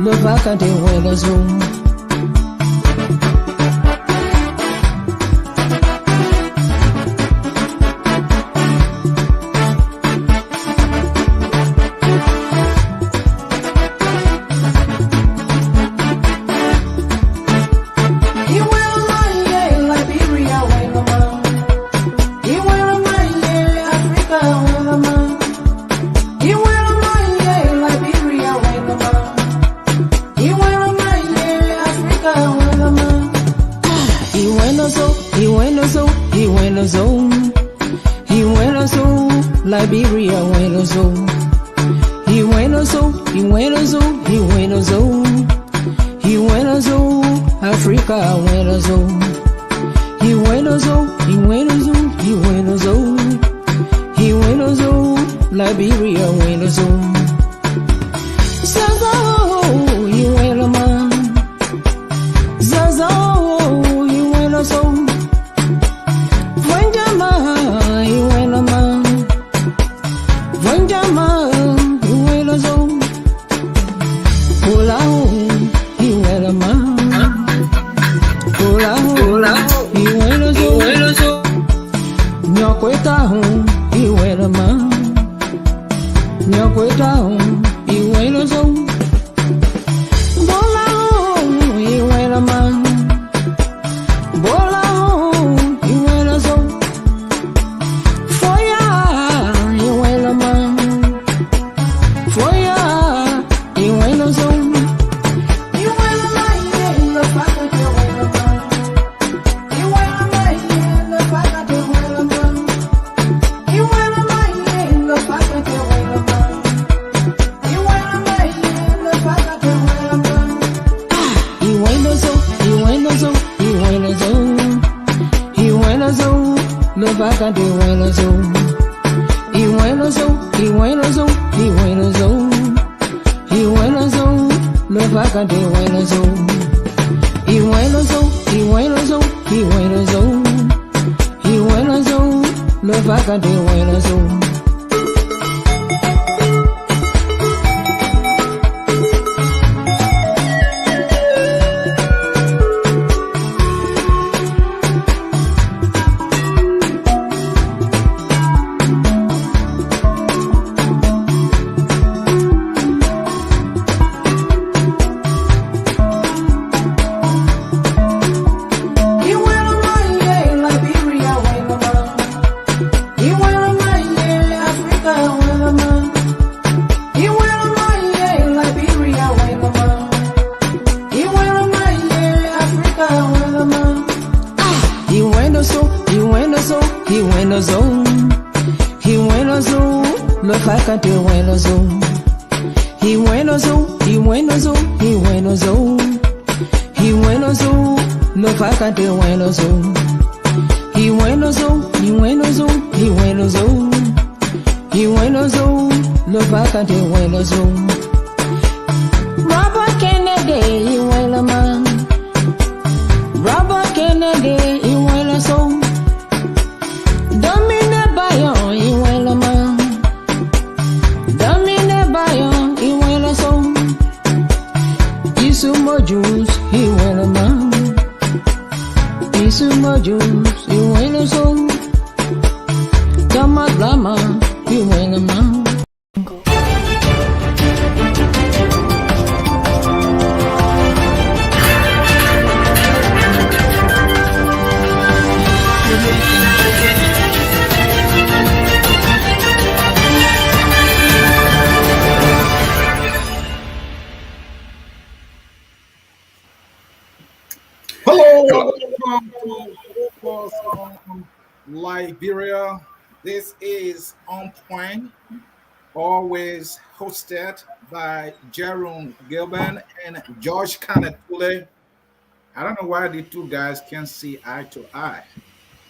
le vacante hueloso. Liberia, Buenoso, y Buenoso, y Buenoso, y Buenoso, y Buenoso, Africa, Buenoso, y Buenoso, y Buenoso, y Buenoso, y Buenoso, Liberia, Buenoso. Zazo, y Buenoma, Zazo, y Buenoso, Buenjama, y Buenoma. Liberia. This is On Point, always hosted by Jerome, Gayman, and George Tulay. I don't know why the two guys can't see eye to eye,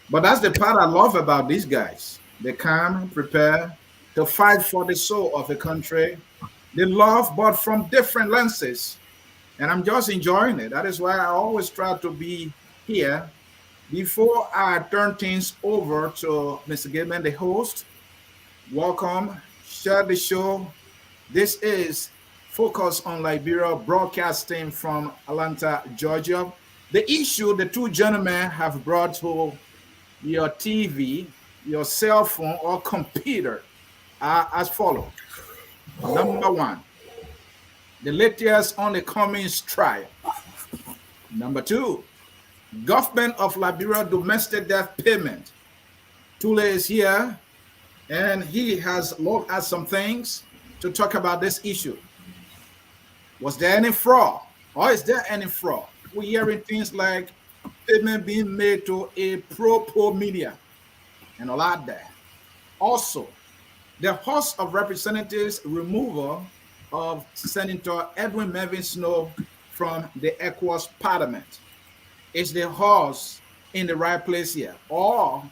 but that's the part I love about these guys. They come prepared to fight for the soul of the country. They love, but from different lenses, and I'm just enjoying it. That is why I always try to be here. Before I turn things over to Mr. Gayman, the host, welcome share the show. This is Focus on Liberia, broadcasting from Atlanta, Georgia. The issue the two gentlemen have brought to your TV, your cell phone, or computer are as follows. Number one, the latest on the Cummings trial. Number two, government of Liberia domestic death payment. Tulay is here, and he has looked at some things to talk about this issue. Was there any fraud, or is there any fraud? We're hearing things like payment being made to a pro-poor media and all that there. Also, the House of Representatives removal of Senator Edwin Melvin Snowe from the ECOWAS Parliament. Is the House in the right place here? Or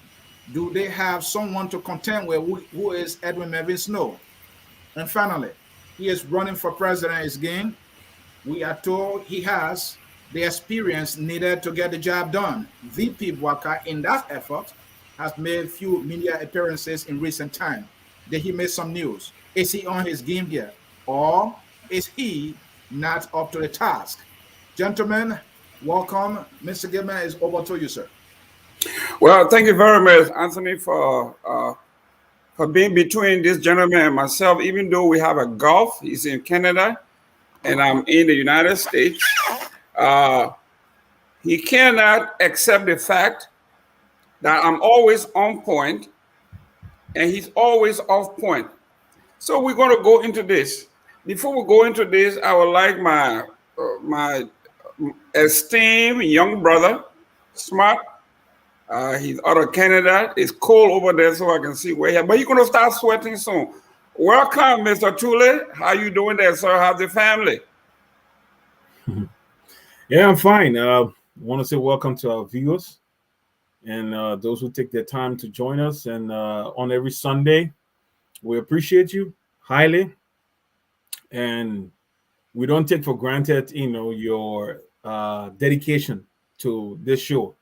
do they have someone to contend with who is Edwin Melvin Snowe? And finally, he is running for president again. We are told he has the experience needed to get the job done. VP Boakai, in that effort, has made few media appearances in recent time. Did he make some news? Is he on his game here? Or is he not up to the task? Gentlemen, welcome. Mr. Gayman, is over to you, sir. Well, thank you very much, Anthony, for being between this gentleman and myself. Even though we have a Gulf, he's in Canada, and I'm in the United States. He cannot accept the fact that I'm always on point, and he's always off point. So we're going to go into this. Before we go into this, I would like my esteemed young brother, Smart. He's out of Canada. It's cold over there, so I can see where he is. But he's going to start sweating soon. Welcome, Mr. Tulay. How you doing there, sir? How's the family? Yeah, I'm fine. I want to say welcome to our viewers and those who take their time to join us. And on every Sunday, we appreciate you highly. And we don't take for granted, your dedication to this show.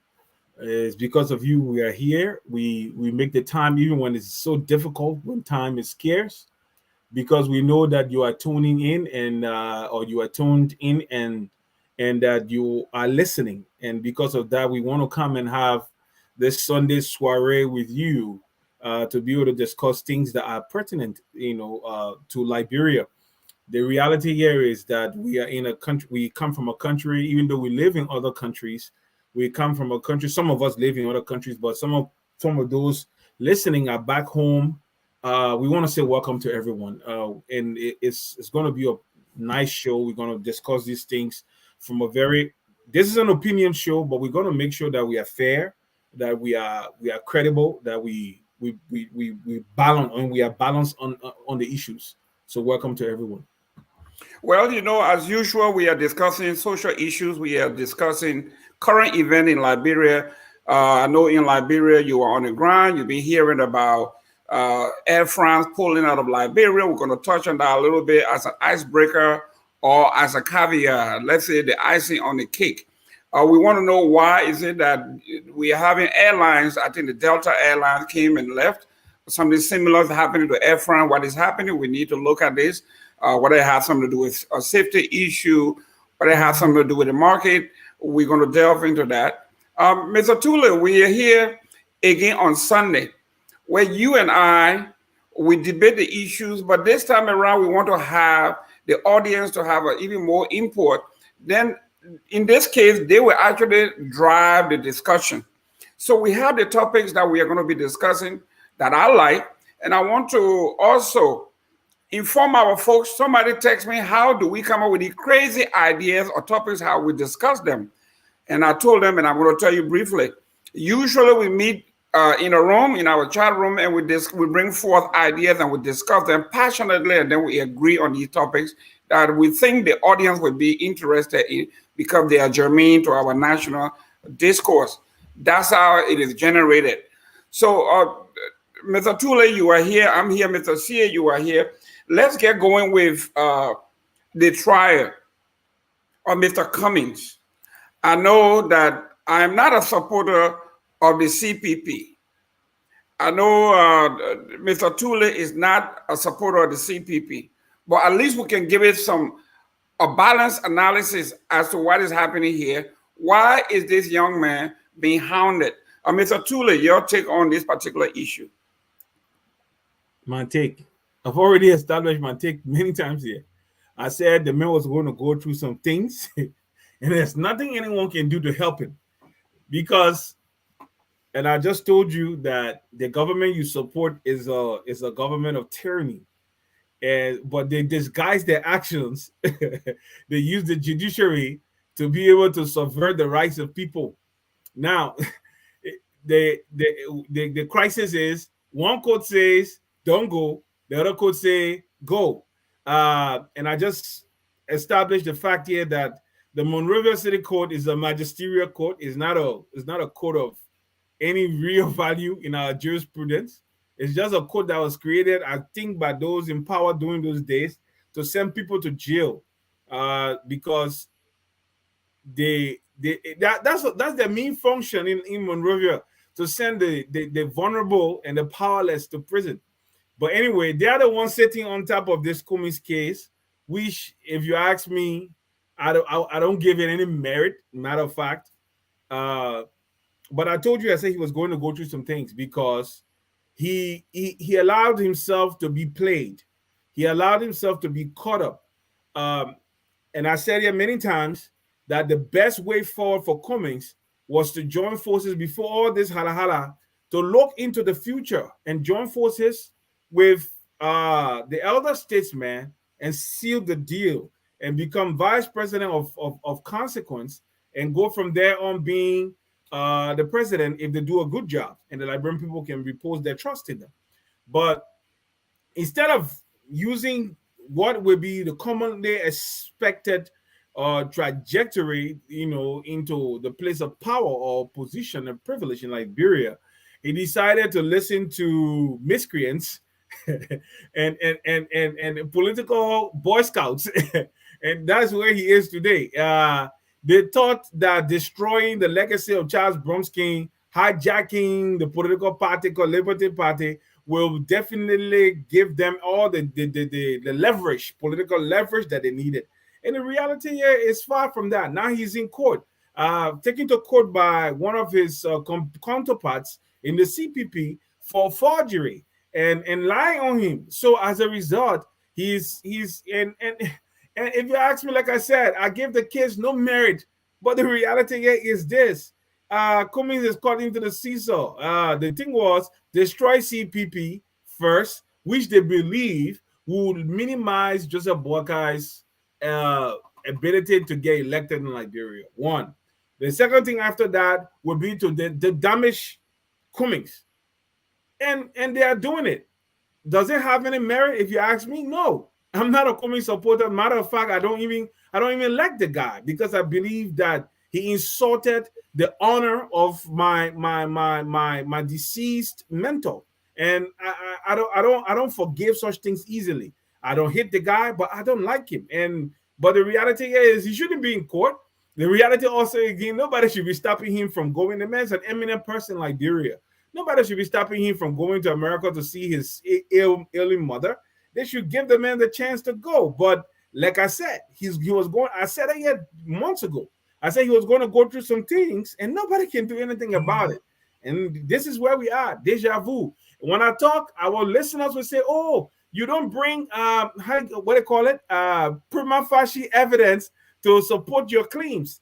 It's because of you we are here. We make the time even when it's so difficult, when time is scarce, because we know that you are tuning in and or you are tuned in and that you are listening. And because of that, we want to come and have this Sunday soiree with you to be able to discuss things that are pertinent, to Liberia. The reality here is that we are in a country. We come from a country, even though we live in other countries. We come from a country. Some of us live in other countries, but some of those listening are back home. We want to say welcome to everyone, and it's going to be a nice show. We're going to discuss these things from a very. This is an opinion show, but we're going to make sure that we are fair, that we are credible, that we balance, and we are balanced on the issues. So welcome to everyone. Well, as usual, we are discussing social issues. We are discussing current event in Liberia. I know in Liberia you are on the ground. You've been hearing about Air France pulling out of Liberia. We're going to touch on that a little bit as an icebreaker or as a caveat. Let's say the icing on the cake. We want to know why is it that we are having airlines. I think the Delta Airlines came and left. Something similar is happening to Air France. What is happening? We need to look at this. Whether it has something to do with a safety issue, whether it has something to do with the market. We're going to delve into that. Mr. Tulay, we are here again on Sunday, where you and I, we debate the issues, but this time around, we want to have the audience to have even more input. Then, in this case, they will actually drive the discussion. So we have the topics that we are going to be discussing that I like, and I want to also inform our folks. Somebody text me, how do we come up with the crazy ideas or topics, how we discuss them? And I told them, and I'm going to tell you briefly, usually we meet in a room, in our chat room, and we bring forth ideas and we discuss them passionately, and then we agree on these topics that we think the audience would be interested in because they are germane to our national discourse. That's how it is generated. So, Mr. Tulay, you are here. I'm here. Mr. Sieh, you are here. Let's get going with the trial of Mr. Cummings. I know that I'm not a supporter of the CPP. I know Mr. Tulay is not a supporter of the CPP, but at least we can give it a balanced analysis as to what is happening here. Why is this young man being hounded? Mr. Tulay, your take on this particular issue? My take. I've already established my take many times here. I said the man was going to go through some things, and there's nothing anyone can do to help him because. And I just told you that the government you support is a government of tyranny, and but they disguise their actions. They use the judiciary to be able to subvert the rights of people. Now, the crisis is one court says don't go, the other court say go, and I just established the fact here that the Monrovia City Court is a magisterial court. It's not a court of any real value in our jurisprudence. It's just a code that was created, I think, by those in power during those days to send people to jail, because that's their main function in Monrovia, to send the vulnerable and the powerless to prison. But anyway, they are the ones sitting on top of this Cummings case, which, if you ask me, I don't give it any merit. Matter of fact, but I told you, I said he was going to go through some things because he allowed himself to be played. He allowed himself to be caught up. And I said here many times that the best way forward for Cummings was to join forces before all this hala to look into the future and join forces with the elder statesman and seal the deal and become vice president of consequence and go from there on being the president if they do a good job and the Liberian people can repose their trust in them. But instead of using what would be the commonly expected trajectory, into the place of power or position and privilege in Liberia, he decided to listen to miscreants and political boy scouts, and that's where he is today. They thought that destroying the legacy of Charles Bromsky, hijacking the political party called Liberty Party, will definitely give them all the leverage, political leverage that they needed. And the reality here is far from that. Now he's in court, taken to court by one of his counterparts in the CPP for forgery and lying on him. So as a result, he's and if you ask me, like I said, I give the kids no merit. But the reality here is this. Cummings is caught into the seesaw. The thing was destroy CPP first, which they believe would minimize Joseph Boakai's ability to get elected in Liberia. One. The second thing after that would be to damage Cummings. And they are doing it. Does it have any merit? If you ask me, no. I'm not a Cummings supporter. Matter of fact, I don't even like the guy because I believe that he insulted the honor of my deceased mentor, and I don't forgive such things easily. I don't hate the guy, but I don't like him. But the reality is he shouldn't be in court. The reality also, again, nobody should be stopping him from going. The man's an eminent person in Liberia. Nobody should be stopping him from going to America to see his ailing mother. They should give the man the chance to go. But like I said, he was going. I said it here months ago. I said he was going to go through some things, and nobody can do anything about it. And this is where we are. Deja vu. When I talk, our listeners will say, "Oh, you don't bring what do you call it? Prima facie evidence to support your claims."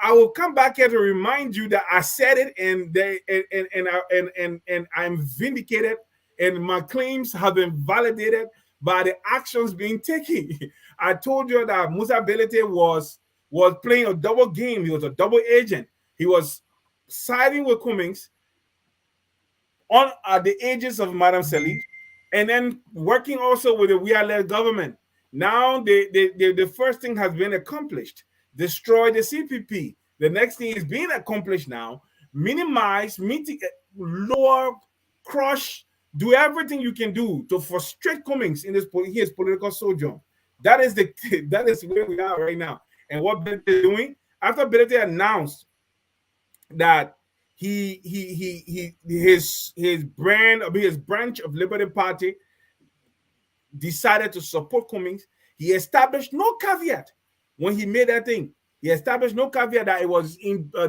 I will come back here to remind you that I said it, and I'm vindicated. And my claims have been validated by the actions being taken. I told you that Musa Belete was playing a double game. He was a double agent. He was siding with Cummings at the ages of Madam Selig, and then working also with the We-Are-led government. Now the first thing has been accomplished. Destroy the CPP. The next thing is being accomplished now. Minimize, mitigate, lower, crush, do everything you can do to frustrate Cummings in his political sojourn. That is where we are right now. And what Belete is doing, after Belete announced that his branch of Liberty Party decided to support Cummings. He established no caveat when he made that thing. He established no caveat that it was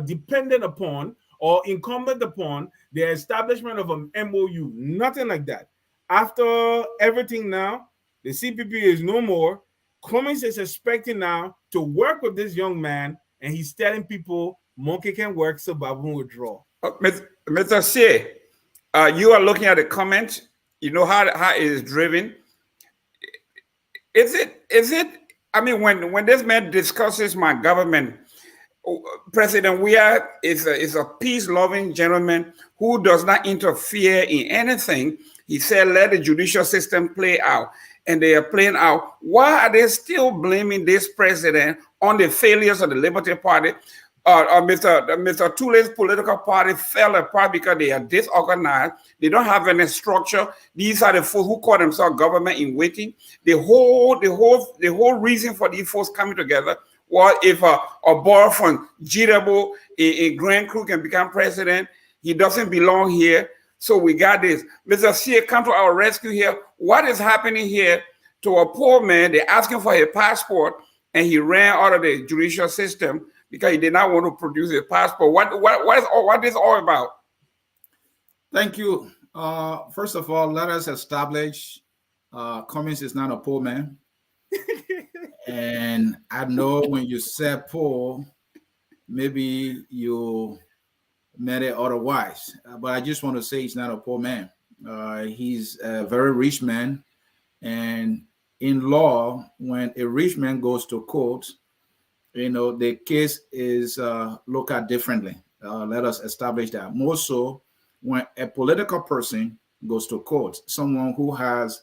dependent upon or incumbent upon the establishment of an MOU. Nothing like that. After everything now, the CPP is no more. Cummings is expecting now to work with this young man, and he's telling people monkey can work, so baboon will draw. Mr. Sieh, you are looking at the comment. You know how it is driven. Is it? I mean, when this man discusses my government, President Weah is a peace-loving gentleman who does not interfere in anything. He said, let the judicial system play out. And they are playing out. Why are they still blaming this president on the failures of the Liberty Party? Mr. Tulay's political party fell apart because they are disorganized. They don't have any structure. These are the folks who call themselves government in waiting. The whole reason for these folks coming together was if a boy from GW, a grand crew can become president, he doesn't belong here. So we got this. Mr. Sieh, come to our rescue here. What is happening here to a poor man? They're asking for a passport, and he ran out of the judicial system because he did not want to produce his passport. What is all about? Thank you. First of all, let us establish Cummings is not a poor man. And I know when you said poor, maybe you meant it otherwise. But I just want to say he's not a poor man. He's a very rich man. And in law, when a rich man goes to court, the case is looked at differently. Let us establish that. More so when a political person goes to court, someone who has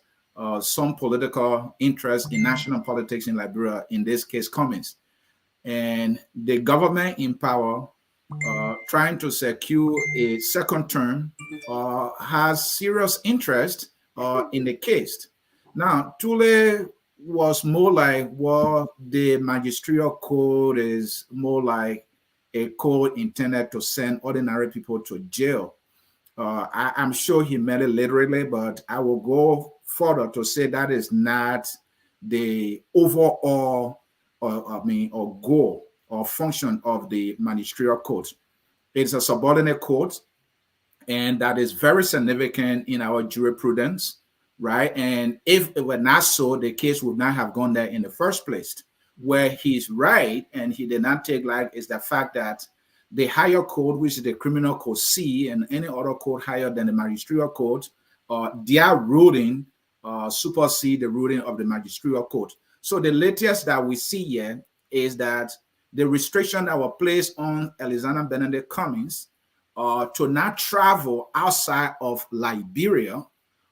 some political interest in national politics in Liberia, in this case, Cummings, and the government in power trying to secure a second term has serious interest in the case. Now, Tulay was more like what the magisterial code is more like a code intended to send ordinary people to jail. I'm sure he meant it literally, but I will go further to say that is not the overall, or goal or function of the magisterial code. It's a subordinate code, and that is very significant in our jurisprudence, right? And if it were not so, the case would not have gone there in the first place. Where he's right, and he did not take light, is the fact that the higher code, which is the criminal code Sieh, and any other code higher than the magisterial code, their ruling supersede the ruling of the magisterial code. So the latest that we see here is that the restriction that were placed on Alexander Benedict Cummings to not travel outside of Liberia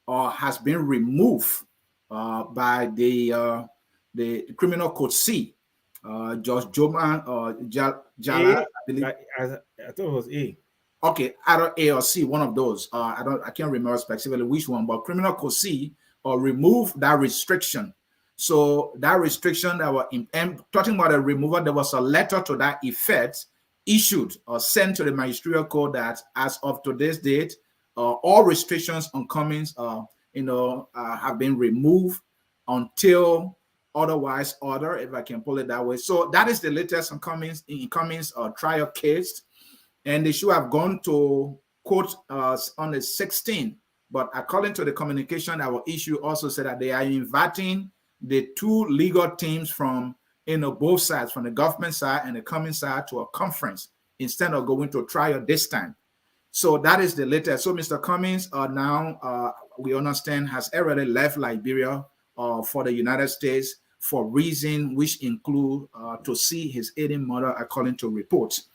has been removed by the criminal code Sieh. Judge Joman Jala, I believe. I thought it was A. Okay, either A or C, one of those. I can't remember specifically which one, but criminal code Sieh remove that restriction. So that restriction that were talking about the removal, there was a letter to that effect issued or sent to the magisterial court that as of today's date, all restrictions on Cummings, have been removed until otherwise order, if I can pull it that way. So that is the latest on Cummings trial case, and they should have gone to court on the 16th. But according to the communication that was issued, also said that they are inviting the two legal teams from both sides, from the government side and the Cummings side, to a conference instead of going to trial this time. So that is the latest. So Mr. Cummings now, we understand, has already left Liberia for the United States for reasons which include to see his ailing mother, according to reports.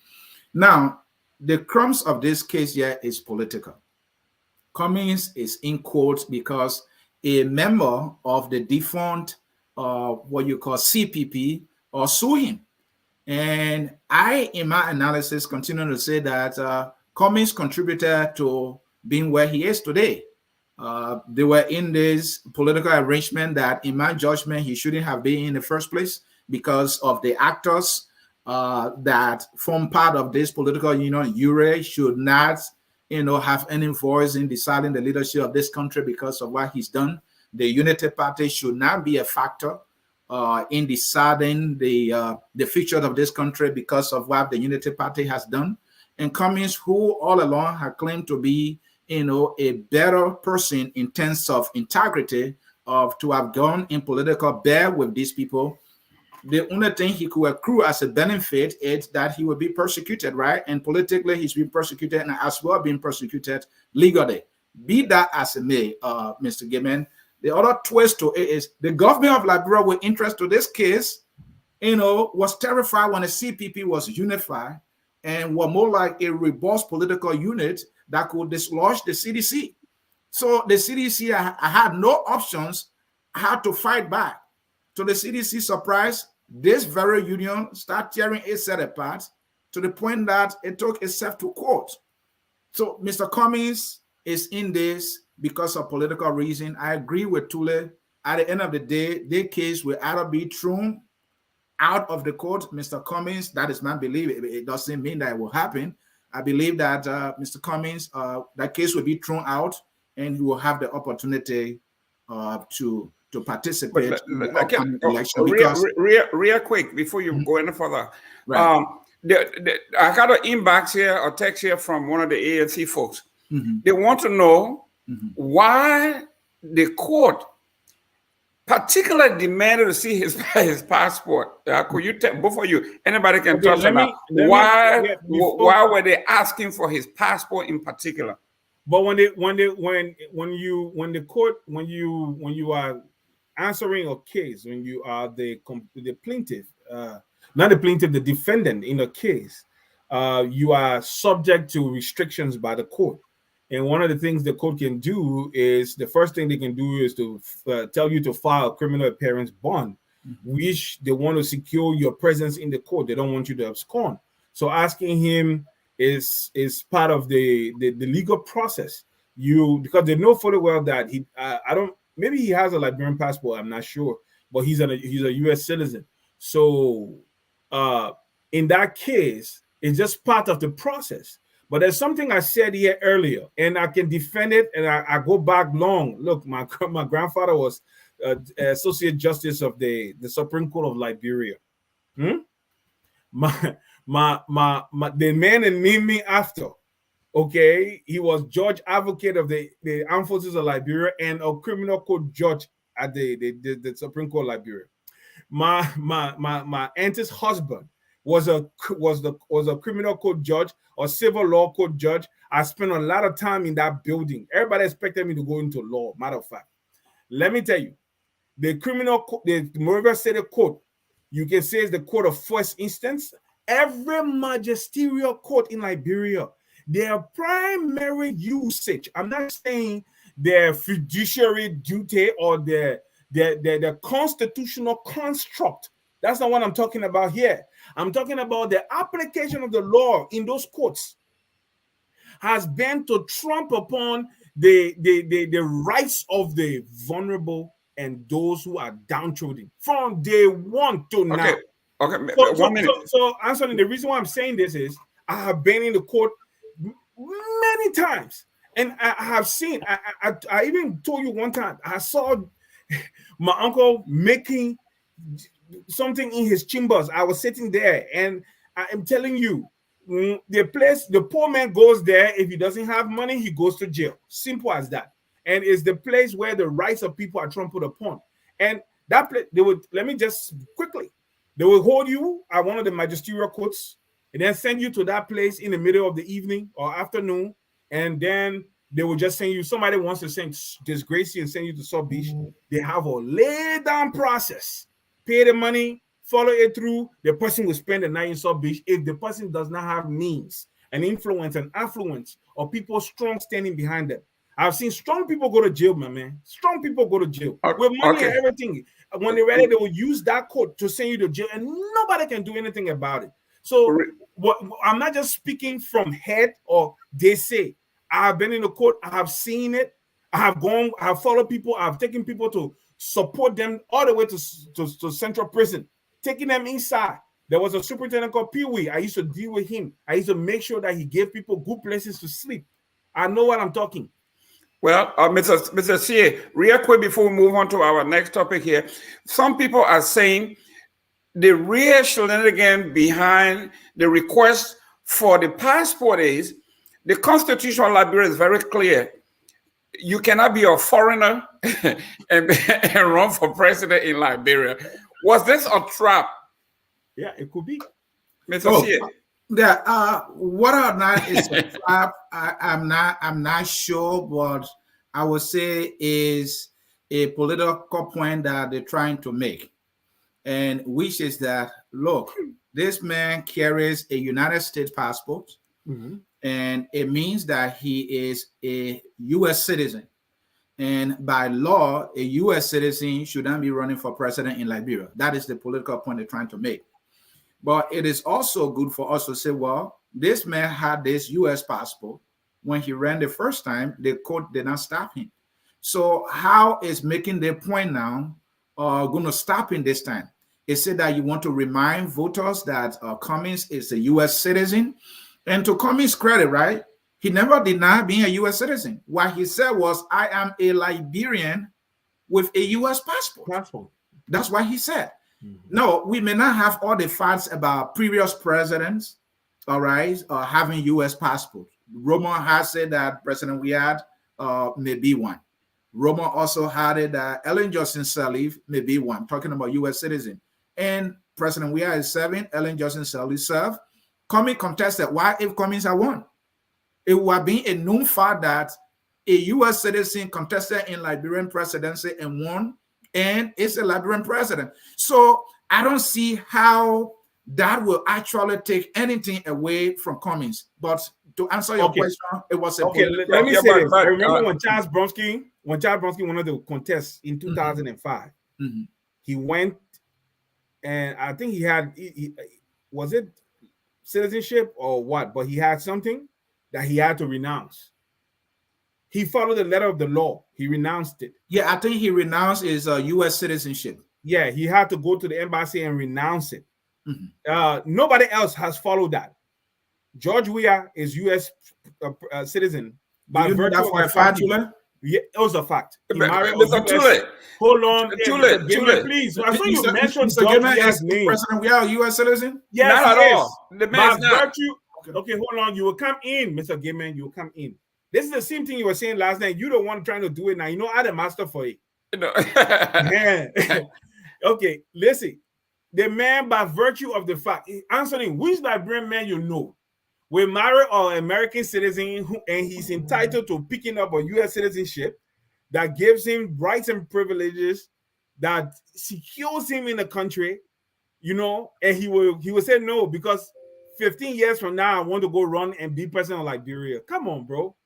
Now, the crumbs of this case here is political. Cummings is in court because a member of the defunct, what you call CPP, sue him. And I, in my analysis, continue to say that Cummings contributed to being where he is today. They were in this political arrangement that, in my judgment, he shouldn't have been in the first place because of the actors that form part of this political union, URE, should not, have any voice in deciding the leadership of this country because of what he's done. The Unity Party should not be a factor in deciding the future of this country because of what the Unity Party has done. And Cummings, who all along had claimed to be, a better person in terms of integrity, of to have gone in political bear with these people, the only thing he could accrue as a benefit is that he will be persecuted, right? And politically, he's been persecuted and as well being persecuted legally. Be that as it may, Mr. Gayman, the other twist to it is the government of Liberia, with interest to this case, was terrified when the CPP was unified and were more like a robust political unit that could dislodge the CDC. So the CDC had no options, had to fight back. To the CDC surprise, this very union started tearing itself apart to the point that it took itself to court. So Mr. Cummings is in this because of political reason. I agree with Tulay. At the end of the day, the case will either be thrown out of the court. Mr. Cummings, that is my belief. It doesn't mean that it will happen. I believe that Mr. Cummings, that case will be thrown out and he will have the opportunity to participate in the upcoming election. Real quick before you go any further. Right. I got an inbox here, a text here from one of the ANC folks. They want to know why the court particularly demanded to see his passport. Could you tell, both of you, anybody can talk about why were they asking for his passport in particular? But when you are answering a case, when you are the plaintiff, not the plaintiff, the defendant in a case, you are subject to restrictions by the court. And one of the things the court can do is, the first thing they can do is to tell you to file a criminal appearance bond, which they want to secure your presence in the court. They don't want you to abscond. So asking him is part of the legal process. Because they know fully well that maybe he has a Liberian passport, I'm not sure, but he's a U.S. citizen. So in that case, it's just part of the process. But there's something I said here earlier, and I can defend it, and I go back long. Look, my grandfather was Associate Justice of the Supreme Court of Liberia. The man that named me after, okay, he was Judge Advocate of the Armed Forces of Liberia and a criminal court judge at the Supreme Court of Liberia. My auntie's husband was a criminal court judge or civil law court judge. I spent a lot of time in that building. Everybody expected me to go into law. Matter of fact, let me tell you, the Monrovia City Court, you can say it's the court of first instance. Every magisterial court in Liberia, their primary usage, I'm not saying their fiduciary duty or their constitutional construct. That's not what I'm talking about here. I'm talking about the application of the law in those courts has been to trump upon the rights of the vulnerable and those who are downtrodden from day one to now. Okay, so, 1 minute. So, Ansony, the reason why I'm saying this is I have been in the court many times, and I have seen. I even told you one time I saw my uncle making something in his chambers. I was sitting there, and I am telling you, the poor man goes there. If he doesn't have money, he goes to jail. Simple as that. And it's the place where the rights of people are trampled upon. And that place, they will hold you at one of the magisterial courts and then send you to that place in the middle of the evening or afternoon. And then they will just send you, somebody wants to disgrace you and send you to South Beach. They have a lay down process. Pay the money, follow it through. The person will spend the night in South Beach. If the person does not have means and influence and affluence or people strong standing behind them. I've seen strong people go to jail, my man. Strong people go to jail with money and everything. When they're ready, they will use that court to send you to jail, and nobody can do anything about it. So I'm not just speaking from head or they say. I have been in the court. I have seen it. I have followed people. I have taken people to support them all the way to central prison, taking them inside. There was a superintendent called Pee Wee. I used to deal with him. I used to make sure that he gave people good places to sleep. I know what I'm talking. Well, Mr. Sieh, real quick before we move on to our next topic here, some people are saying the real shenanigan behind the request for the passport is the Constitution of Liberia is very clear. You cannot be a foreigner and run for president in Liberia. Was this a trap? Yeah, it could be. Mr. Sieh. Yeah, whether or not it's a trap, I'm not sure, but I would say is a political point that they're trying to make, and which is that look, this man carries a United States passport, and it means that he is a U.S. citizen, and by law, a U.S. citizen shouldn't be running for president in Liberia. That is the political point they're trying to make. But it is also good for us to say, well, this man had this U.S. passport. When he ran the first time, the court did not stop him. So how is making the point now going to stop him this time? It said that you want to remind voters that Cummings is a U.S. citizen. And to Cummings' credit, right, he never denied being a U.S. citizen. What he said was, I am a Liberian with a U.S. passport. That's what he said. No, we may not have all the facts about previous presidents, all right, having U.S. passports. Roman has said that President we had may be one. Roman also had it that Ellen Johnson Sirleaf may be one, talking about U.S. citizen. And President we is serving, Ellen Johnson Sirleaf served. Cummings contested. Why if Cummings had won? It would have been a known fact that a U.S. citizen contested in Liberian presidency and won, and it's a Liberian president. So I don't see how that will actually take anything away from Cummings. But to answer your question, it was a let me say this. I remember when Charles Bronski wanted to contest in 2005, he went, and I think he had, was it citizenship or what? But he had something that he had to renounce. He followed the letter of the law. He renounced it. Yeah, I think he renounced his U.S. citizenship. Yeah, he had to go to the embassy and renounce it. Nobody else has followed that. George Weah is U.S. Citizen. By you know that for a fact, Tulay? Yeah, it was a fact. Tulay. Hold on, Tulay, please. I saw you mentioned George Weah's name. President Weah, U.S. citizen? Yes, not at all. The man's not. Virtue. Okay, hold on. You will come in, Mr. Gayman. You will come in. This is the same thing you were saying last night. You the one trying to do it now. You know, I'm the master for it. No. Okay, listen. The man, by virtue of the fact, Ansony, which Liberian man you know will marry an American citizen and he's entitled to picking up a U.S. citizenship that gives him rights and privileges that secures him in the country, you know, and he will say no because 15 years from now I want to go run and be president of Liberia. Come on, bro.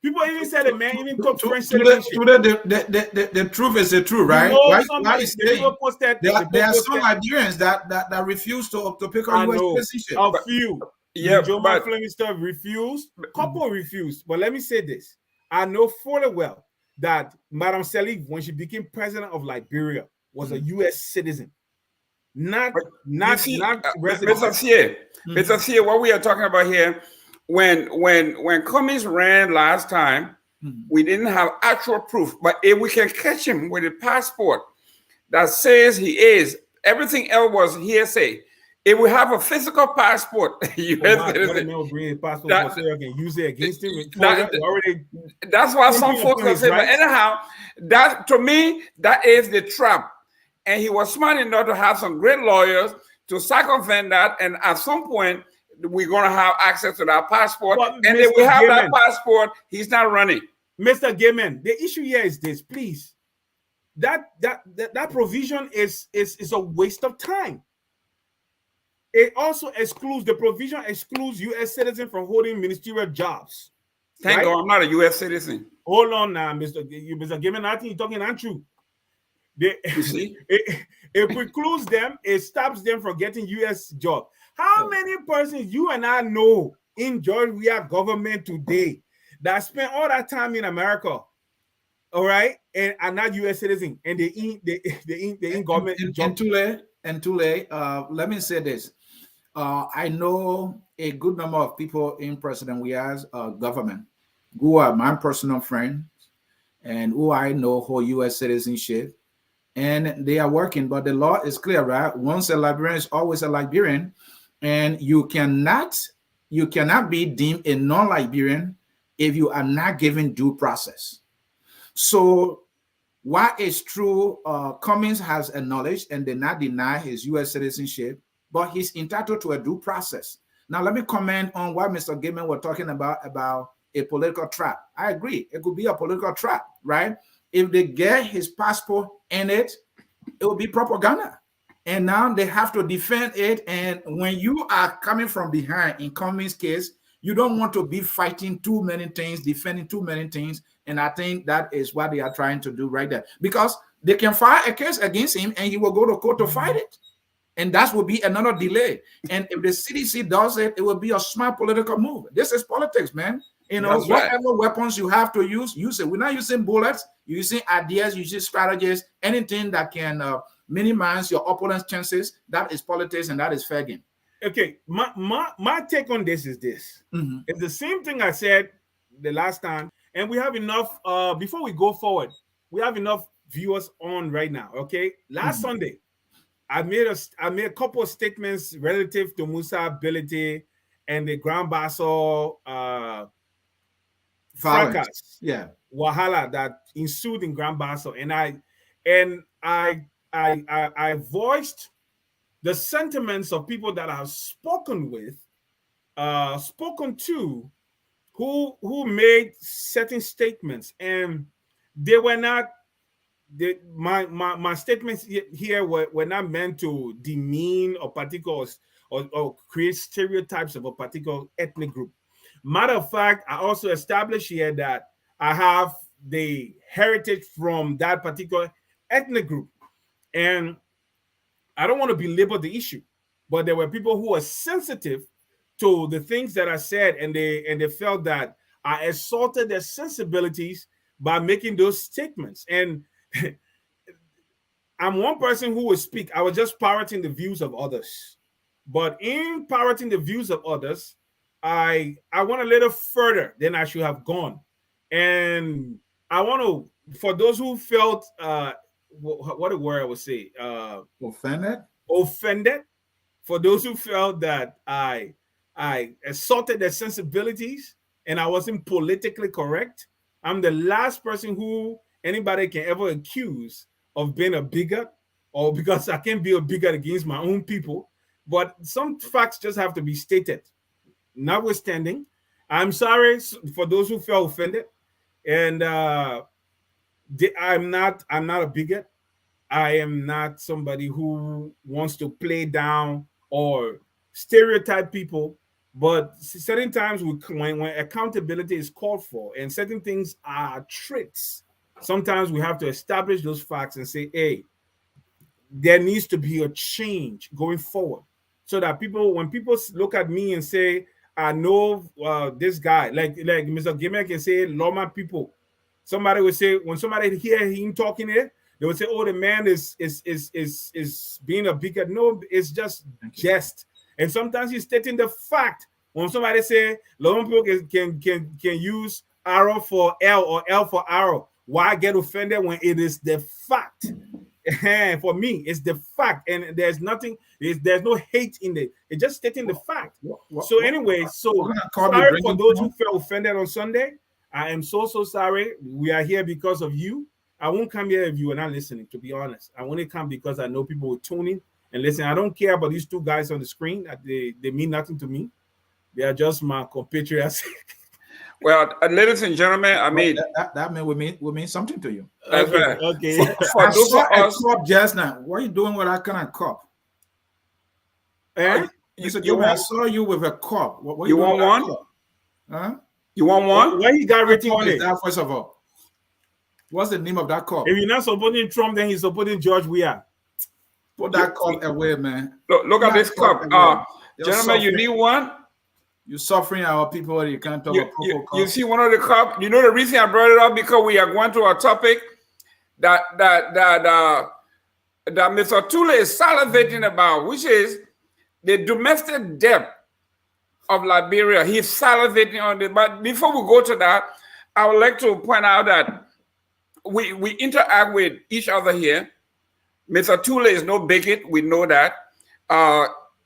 People even said the man even took French citizenship. The truth is the truth, right? You know, why is there are some Liberians that refuse to pick up U.S. citizenship. A few. Yeah, but Flemister refused. Couple refused. But let me say this. I know fully well that Madame Sirleaf, when she became president of Liberia, was a U.S. citizen. Not resident. Mr. Sieh, what we are talking about here, when Cummings ran last time, we didn't have actual proof. But if we can catch him with a passport that says he is, everything else was hearsay. If we have a physical passport, passport so can use it against him. That's why some folks are saying. But anyhow, that to me, that is the trap. And he was smart enough to have some great lawyers to circumvent that. And at some point, we're going to have access to that passport. But and if we have that passport, he's not running. Mr. Gayman, the issue here is this, please. That provision is a waste of time. It also excludes, the provision excludes U.S. citizens from holding ministerial jobs. Thank God I'm not a U.S. citizen. Hold on now, Mr. Gayman, I think you're talking untrue. You see? It precludes them, it stops them from getting U.S. jobs. How many persons you and I know in Georgia government today that spent all that time in America, all right, and are not U.S. citizens, and they in government and Tulay, let me say this. I know a good number of people in President Weah's government who are my personal friends and who I know hold U.S. citizenship, and they are working. But the law is clear, right? Once a Liberian is always a Liberian, and you cannot be deemed a non-Liberian if you are not given due process. So while it's true, Cummings has acknowledged and did not deny his U.S. citizenship, but he's entitled to a due process. Now, let me comment on what Mr. Gayman was talking about a political trap. I agree. It could be a political trap, right? If they get his passport in it, it will be propaganda. And now they have to defend it. And when you are coming from behind, in Cummings' case, you don't want to be fighting too many things, defending too many things. And I think that is what they are trying to do right there. Because they can file a case against him and he will go to court to fight it. And that will be another delay. And if the CDC does it, it will be a smart political move. This is politics, man. That's Whatever right. weapons you have to use it. We're not using bullets. You're using ideas, you're using strategies, anything that can minimize your opponent's chances. That is politics and that is fair game. Okay, my take on this is this. Mhm. It's the same thing I said the last time, and we have enough. Before we go forward, we have enough viewers on right now. Okay, last Sunday, I made a couple of statements relative to Musa ability and the Grand Basso fracas, Yeah. wahala that ensued in Grand Basso, and I voiced the sentiments of people that I've spoken to, who made certain statements, and they were not. My statements here were not meant to demean or particulars or create stereotypes of a particular ethnic group. Matter of fact, I also established here that I have the heritage from that particular ethnic group, and I don't want to belabor the issue, but there were people who were sensitive to the things that I said, and they felt that I assaulted their sensibilities by making those statements. And I'm one person who will speak. I was just parroting the views of others. But in parroting the views of others, I went a little further than I should have gone. And I want to, for those who felt, what a word I would say, offended, for those who felt that I assaulted their sensibilities and I wasn't politically correct, I'm the last person who anybody can ever accuse of being a bigot, or because I can't be a bigot against my own people. But some facts just have to be stated. Notwithstanding, I'm sorry for those who felt offended, and I'm not a bigot. I am not somebody who wants to play down or stereotype people. But certain times when accountability is called for and certain things are traits, sometimes we have to establish those facts and say, hey, there needs to be a change going forward, so that when people look at me and say, I know this guy, like Mr. Gayman can say, Loma people. Somebody would say, when somebody hear him talking here, they would say, oh, the man is being a bigot. No, it's just jest. And sometimes he's stating the fact. When somebody say Loma people can use arrow for L or L for arrow, why get offended when it is the fact? For me, it's the fact, and there's no hate in it. It's just stating the fact. Sorry for those who felt offended on Sunday. I am so sorry. We are here because of you. I won't come here if you are not listening, to be honest. I only come because I know people will tune in and listen. I don't care about these two guys on the screen. They mean nothing to me. They are just my compatriots. Well, ladies and gentlemen, I mean that will mean something to you. That's right. Okay. For those of us, cup just now. What are you doing with that kind of cup? I saw you with a cup. What you want one? Cup? Huh? You want one? Why you got written on it? First of all, what's the name of that cup? If you're not supporting Trump, then he's supporting George Weah. Put that cup away, man. Look at this cup. Gentlemen, you need one? You're suffering our people. You can't talk about you see one of the cup. You know the reason I brought it up, because we are going to a topic that Mr. Tulay is salivating about, which is the domestic debt of Liberia. He's salivating on it. But before we go to that, I would like to point out that we interact with each other here. Mr. Tulay is no bigot. We know that.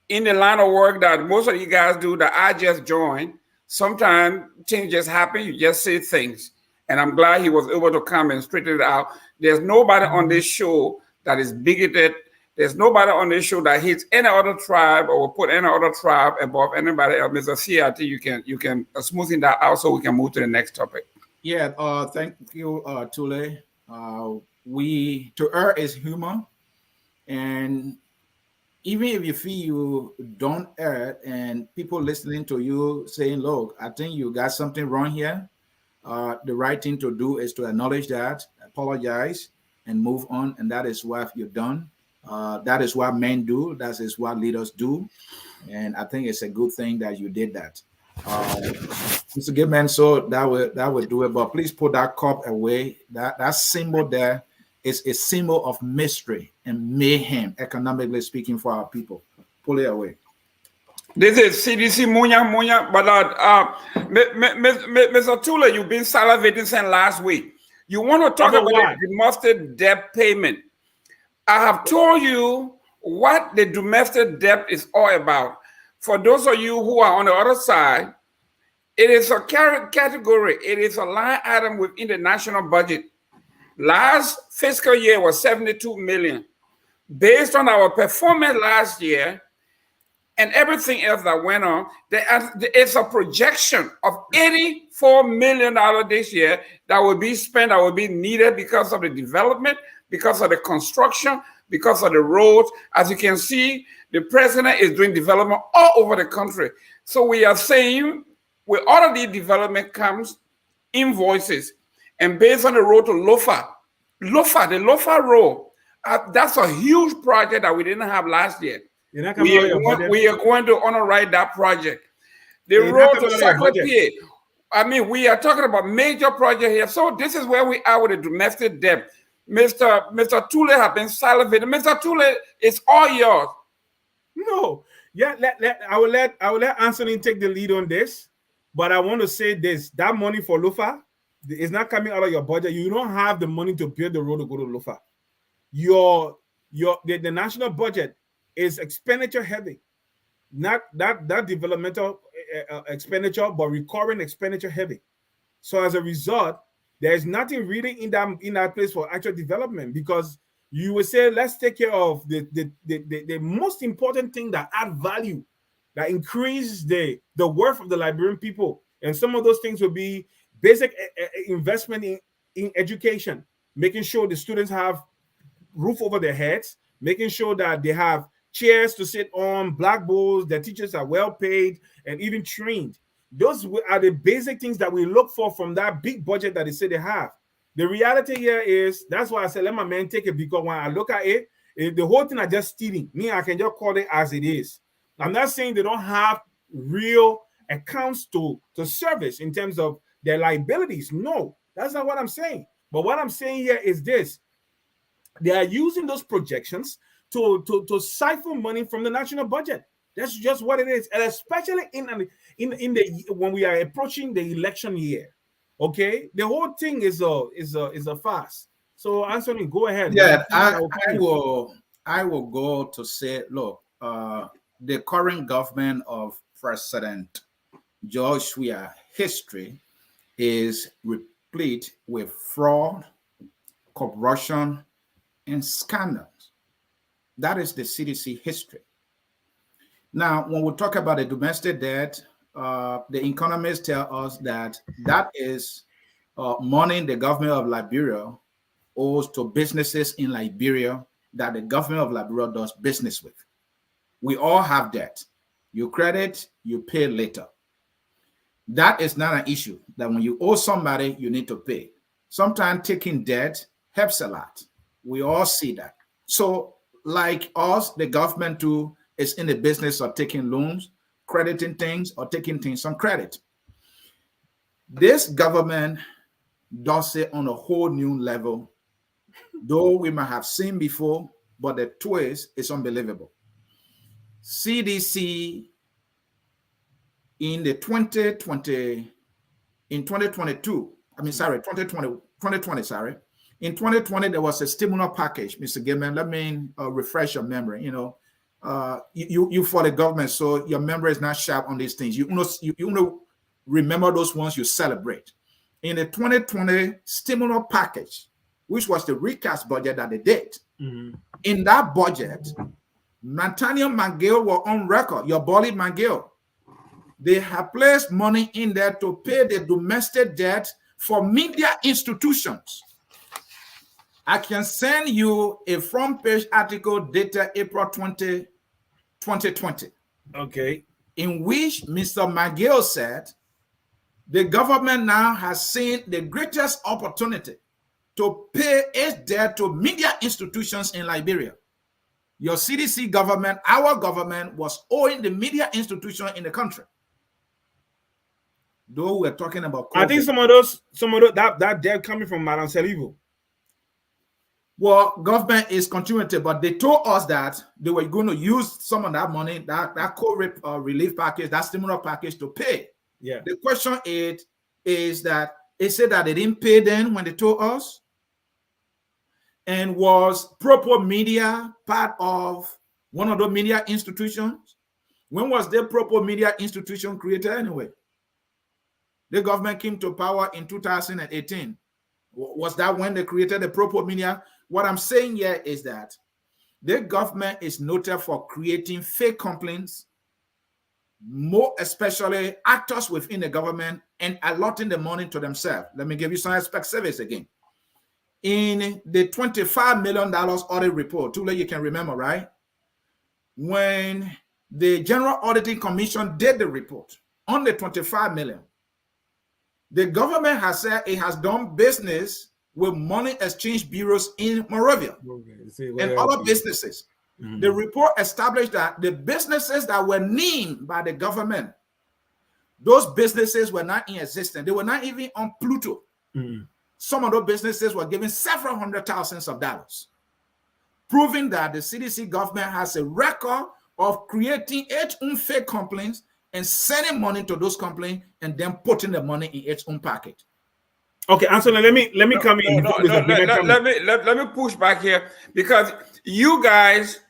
In the line of work that most of you guys do that I just joined, sometimes things just happen. You just say things. And I'm glad he was able to come and straighten it out. There's nobody on this show that is bigoted. There's nobody on this show that hates any other tribe or will put any other tribe above anybody else. Mr. Sieh, I think you can smoothen that out so we can move to the next topic. Yeah, thank you, Tulay. To err is human, and even if you feel you don't err, and people listening to you saying, "Look, I think you got something wrong here," the right thing to do is to acknowledge that, apologize, and move on, and that is what you've done. That is what men do. That is what leaders do, and I think it's a good thing that you did that. Mr. Gayman, so that would do it. But please put that cup away. That symbol there is a symbol of mystery and mayhem, economically speaking, for our people. Pull it away. This is CDC Munya, but Mr. Tulay, you've been salivating since last week. You want to talk about the domestic debt payment. I have told you what the domestic debt is all about. For those of you who are on the other side, it is a category. It is a line item within the national budget. Last fiscal year was 72 million. Based on our performance last year and everything else that went on, it's a projection of $84 million this year that will be spent, that will be needed because of the development, because of the construction, because of the roads. As you can see, the president is doing development all over the country. So we are saying with all of the development comes invoices. And based on the road to the Lofa road, that's a huge project that we didn't have last year. We are going to underwrite that project. The road to Sacré-Pied. I mean, we are talking about major project here. So this is where we are with the domestic debt. Mr. Tulay has been salivating. Mr. Tulay, it's all yours. No, yeah, I will let Ansony take the lead on this, but I want to say this: that money for Lofa is not coming out of your budget. You don't have the money to build the road to go to Lofa. The national budget is expenditure heavy, not that developmental expenditure, but recurring expenditure heavy. So as a result, there is nothing really in that place for actual development, because you would say, let's take care of the most important thing that add value, that increase the worth of the Liberian people. And some of those things will be basic investment in education, making sure the students have roof over their heads, making sure that they have chairs to sit on, blackboards, their teachers are well paid and even trained. Those are the basic things that we look for from that big budget that they say they have. The reality here is, that's why I said, let my man take it, because when I look at it, the whole thing are just stealing. Me, I can just call it as it is. I'm not saying they don't have real accounts to service in terms of their liabilities. No, that's not what I'm saying. But what I'm saying here is this: they are using those projections to siphon money from the national budget. That's just what it is, and especially in the when we are approaching the election year. Okay, the whole thing is a farce. So Ansony, go ahead. Yeah, I will go to say, look, the current government of President George Weah history is replete with fraud, corruption, and scandals. That is the CDC history. Now, when we talk about the domestic debt, the economists tell us that is money the government of Liberia owes to businesses in Liberia that the government of Liberia does business with. We all have debt. You credit, you pay later. That is not an issue, that when you owe somebody, you need to pay. Sometimes taking debt helps a lot. We all see that. So like us, the government too is in the business of taking loans, crediting things, or taking things on credit. This government does it on a whole new level, though we might have seen before, but the twist is unbelievable. CDC in the 2020, in 2022, I mean, sorry, 2020, sorry. In 2020, there was a stimulus package, Mr. Gayman. Let me refresh your memory. You know, you for the government, so your memory is not sharp on these things. You know, remember those ones you celebrate. In the 2020 stimulus package, which was the recast budget that they did, in that budget, Nathaniel McGill were on record, your bully McGill. They have placed money in there to pay the domestic debt for media institutions. I can send you a front page article dated April 20, 2020. Okay. In which Mr. McGill said, the government now has seen the greatest opportunity to pay its debt to media institutions in Liberia. Your CDC government, our government, was owing the media institution in the country. Though we're talking about COVID. I think some of those that debt coming from Madame Selivo. Well, government is continuing to, but they told us that they were going to use some of that money, that COVID relief package, that stimulus package to pay. Yeah. The question is that they said that they didn't pay then when they told us. And was Propo Media part of one of the media institutions? When was the Propo Media institution created anyway? The government came to power in 2018. Was that when they created the Propo Media? What I'm saying here is that the government is noted for creating fake complaints, more especially actors within the government, and allotting the money to themselves. Let me give you some specifics again. In the $25 million audit report, Tulay, you can remember, right? When the General Auditing Commission did the report on the $25 million, the government has said it has done business with money exchange bureaus in Moravia and other businesses. The report established that the businesses that were named by the government, those businesses were not in existence. They were not even on Pluto. Some of those businesses were given several $100,000s, proving that the CDC government has a record of creating its own fake complaints and sending money to those complaints and then putting the money in its own pocket. Okay, Ansony, let me come in. Let me push back here, because you guys,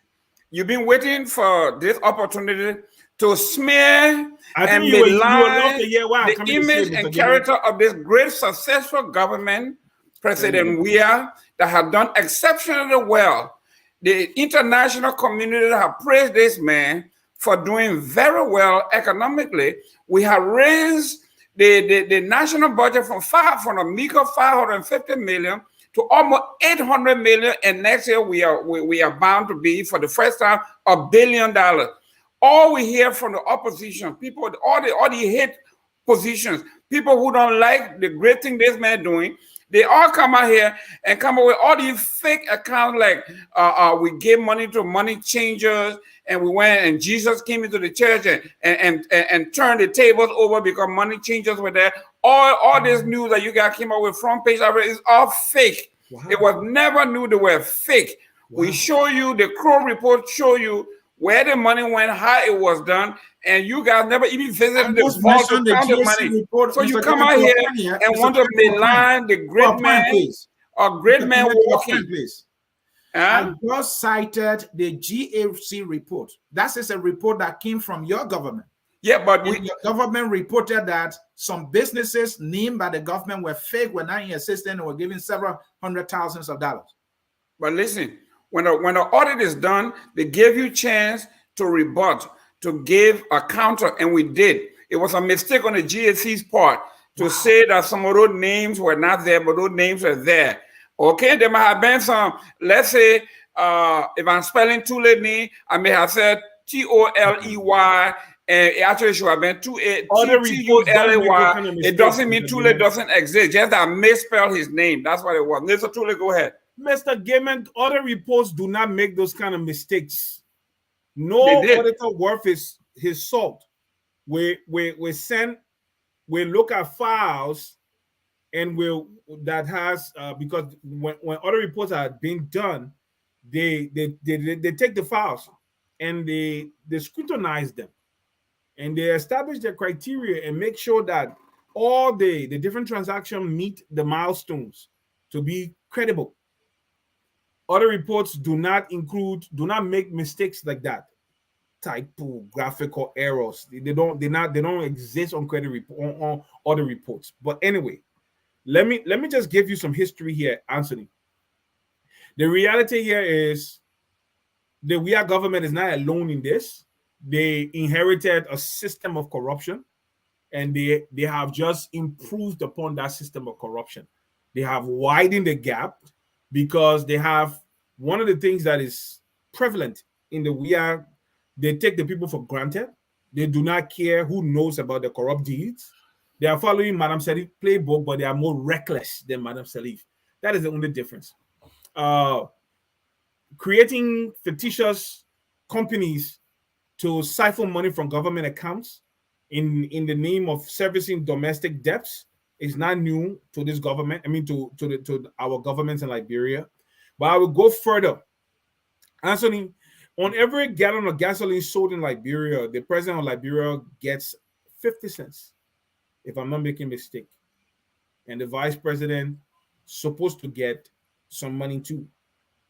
you've been waiting for this opportunity to smear and belie the image and character of this great successful government, President Weah, that have done exceptionally well. The international community have praised this man for doing very well economically. We have raised the national budget from a meager 550 million to almost 800 million, and next year we are bound to be, for the first time, $1 billion. All we hear from the opposition, people, all the hate positions, people who don't like the great thing this man doing, they all come out here and come up with all these fake accounts like we gave money to money changers, and we went and Jesus came into the church and turned the tables over because money changers were there. All this news that you guys came up with front page is all fake. Wow. It was never new, they were fake. Wow. We show you, the Crow report show you where the money went, how it was done, and you guys never even visited the vault to count the money. Report, so you come out here and want to malign the great man, or great man walking. I just cited the GAC report. That is a report that came from your government. Yeah, but your government reported that some businesses named by the government were fake, were not in existence, and were given several $100,000s. But listen, when the audit is done, they give you a chance to rebut, to give a counter, and we did. It was a mistake on the GAC's part to say that some of those names were not there, but those names were there. Okay, there might have been some, let's say, if I'm spelling Tulay, I may have said T-O-L-E-Y, and it actually should have been T-U-L-A-Y. It doesn't mean Tulay doesn't exist, just that I misspelled his name. That's what it was. Mr. Tulay, go ahead. Mr. Gayman, other reports do not make those kind of mistakes. No auditor worth his salt. We look at files, and that has because when other reports are being done, they take the files and they scrutinize them, and they establish their criteria and make sure that all the different transactions meet the milestones to be credible. Other reports do not make mistakes like that, typographical errors. They don't exist on credit report on other reports. But anyway, let me just give you some history here, Ansony. The reality here is the We Are government is not alone in this. They inherited a system of corruption, and they have just improved upon that system of corruption. They have widened the gap because they have one of the things that is prevalent in the We Are. They take the people for granted. They do not care who knows about the corrupt deeds. They are following Madame Salif playbook, but they are more reckless than Madame Salif. That is the only difference. Creating fictitious companies to siphon money from government accounts in the name of servicing domestic debts is not new to this government. I mean, to our governments in Liberia. But I will go further. Ansony, on every gallon of gasoline sold in Liberia, the president of Liberia gets 50 cents, if I'm not making a mistake. And the vice president supposed to get some money too.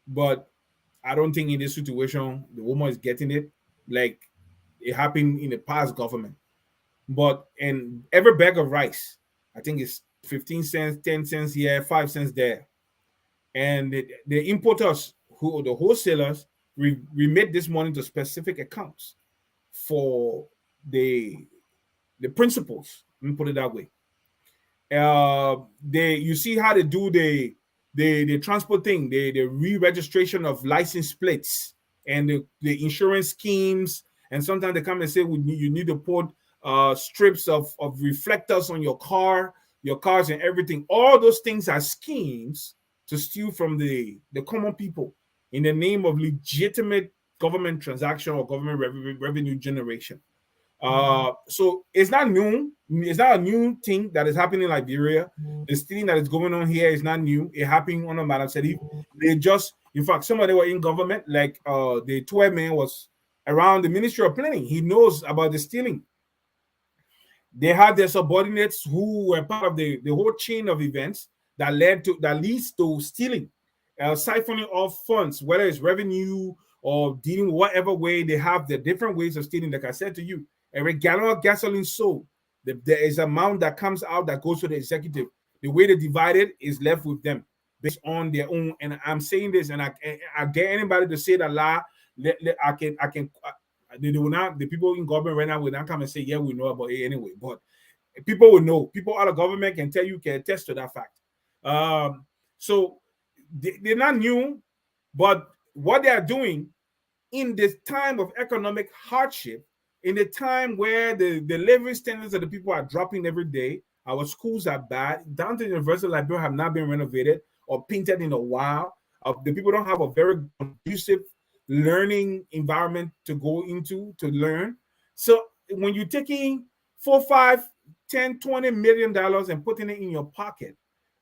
But I don't think in this situation, the woman is getting it like it happened in the past government. But in every bag of rice, I think it's 15 cents, 10 cents here, 5 cents there. And the importers, the wholesalers, remit this money to specific accounts for the principals. Let me put it that way. You see how they do the transport thing, the re-registration of license plates and the insurance schemes, and sometimes they come and say you need to put strips of reflectors on your cars and everything. All those things are schemes to steal from the common people in the name of legitimate government transaction or government revenue generation. So it's not new. It's not a new thing that is happening in Liberia. The stealing that is going on here is not new. It happened under Madam Salif. In fact, somebody were in government, like the Tulay man was around the Ministry of Planning. He knows about the stealing. They had their subordinates who were part of the whole chain of events that leads to stealing, siphoning off funds, whether it's revenue or dealing whatever way. They have the different ways of stealing. Like I said to you, every gallon of gasoline sold, there is an amount that comes out that goes to the executive. The way they divide it is left with them based on their own. And I'm saying this, and I dare anybody to say that lie. They will not. The people in government right now will not come and say, "Yeah, we know about it anyway." But people will know. People out of government can tell you, can attest to that fact. So they're not new, but what they are doing in this time of economic hardship, in the time where the living standards of the people are dropping every day, our schools are bad. Down to the University of Liberia have not been renovated or painted in a while. The people don't have a very conducive learning environment to go into to learn. So when you're taking $4, $5, $10, $20 million and putting it in your pocket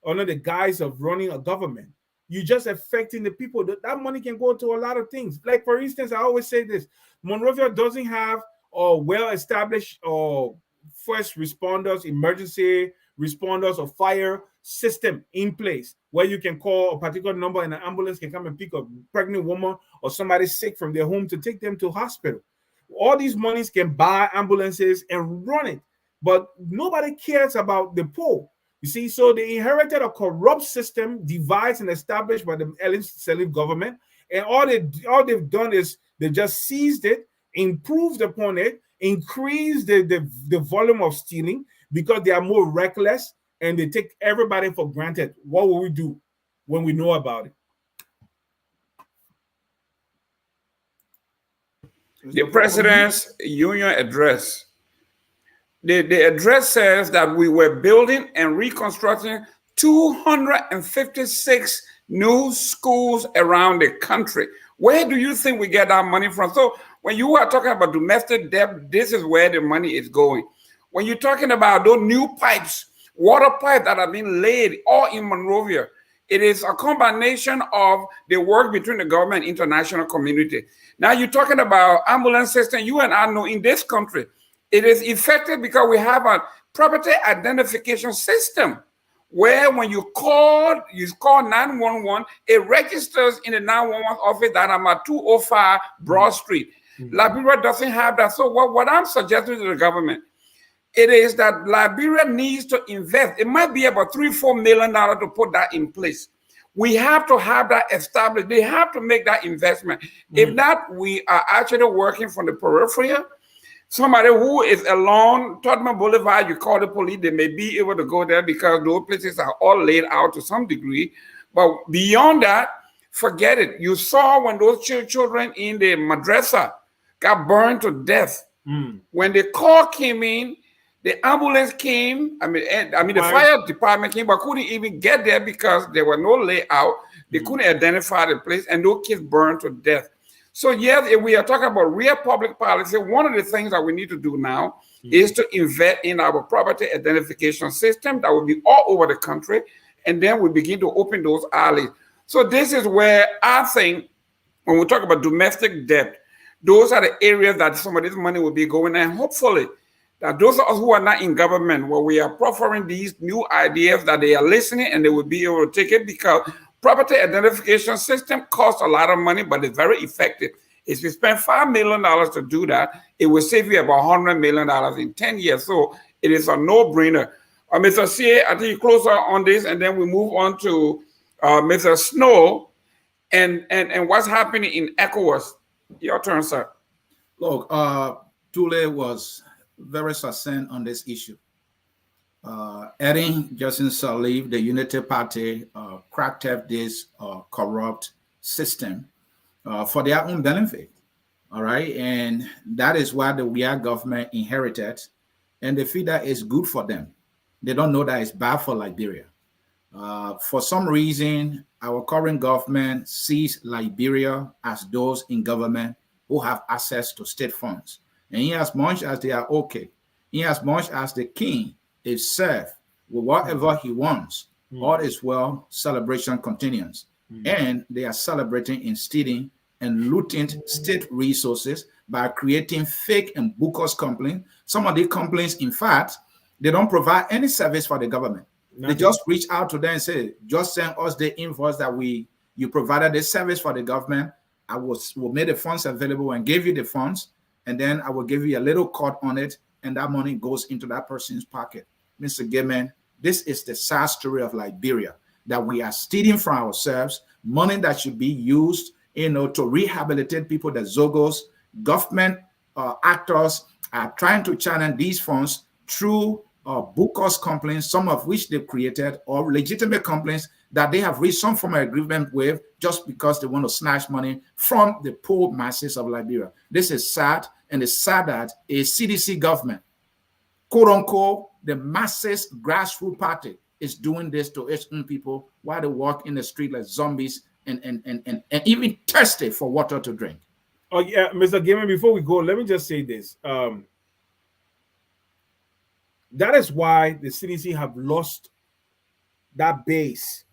under the guise of running a government, you're just affecting the people. That money can go to a lot of things. Like, for instance, I always say this: Monrovia doesn't have a well-established first responders, emergency responders, or fire system in place where you can call a particular number and an ambulance can come and pick a pregnant woman or somebody sick from their home to take them to hospital. All these monies can buy ambulances and run it, but nobody cares about the poor. You see, so they inherited a corrupt system devised and established by the Ellen Sirleaf government, and all they've done is they just seized it, improved upon it, increased the volume of stealing because they are more reckless and they take everybody for granted. What will we do when we know about it? The president's union address. The address says that we were building and reconstructing 256 new schools around the country. Where do you think we get our money from? So when you are talking about domestic debt, this is where the money is going. When you're talking about those new pipes, water pipes that are being laid all in Monrovia, It is a combination of the work between the government and international community. Now you're talking about ambulance system. You and I know in this country, it is effective because we have a property identification system where when you call 911, it registers in the 911 office that I'm at 205 Broad Street. Liberia doesn't have that. So what I'm suggesting to the government, it is that Liberia needs to invest. It might be about $3-4 million to put that in place. We have to have that established. They have to make that investment. If not, we are actually working from the periphery. Somebody who is along Tottenham Boulevard, you call the police, they may be able to go there because those places are all laid out to some degree. But beyond that, forget it. You saw when those children in the madrasa got burned to death. When the call came in, the ambulance came. I mean, the fire department came, but couldn't even get there because there were no layout. They couldn't identify the place, and those kids burned to death. So yes, if we are talking about real public policy, one of the things that we need to do now is to invest in our property identification system that will be all over the country, and then we begin to open those alleys. So this is where I think when we talk about domestic debt, those are the areas that some of this money will be going, and hopefully that those of us who are not in government, where we are proffering these new ideas, that they are listening and they will be able to take it, because property identification system costs a lot of money, but it's very effective. If you spend $5 million to do that, it will save you about $100 million in 10 years. So it is a no-brainer. Mr. Sieh, I think you close on this, and then we move on to Mr. Snowe and what's happening in ECOWAS. Your turn, sir. Look, Tulay was very succinct on this issue. Adding Justin Sirleaf, the Unity Party, cracked up this corrupt system for their own benefit. All right. And that is what the WIA government inherited. And they feel that it's good for them. They don't know that it's bad for Liberia. For some reason, our current government sees Liberia as those in government who have access to state funds. And in as much as they are okay, in as much as the king is served with whatever he wants, all is well, celebration continues. And they are celebrating in stealing and looting state resources by creating fake and bogus complaints. Some of the complaints, in fact, they don't provide any service for the government. They just reach out to them and say, just send us the invoice that you provided the service for the government. I will make the funds available and give you the funds, and then I will give you a little cut on it, and that money goes into that person's pocket. Mr. Gayman, this is the sad story of Liberia, that we are stealing from ourselves money that should be used, to rehabilitate people, the Zogos. Government actors are trying to channel these funds through bogus complaints, some of which they created, or legitimate complaints that they have reached some form of agreement with just because they want to snatch money from the poor masses of Liberia. This is sad, and it's sad that a CDC government, quote unquote, the masses grassroots party, is doing this to its own people while they walk in the street like zombies and even thirsty for water to drink. Oh yeah, Mr. Gayman, before we go, let me just say this. That is why the CDC have lost that base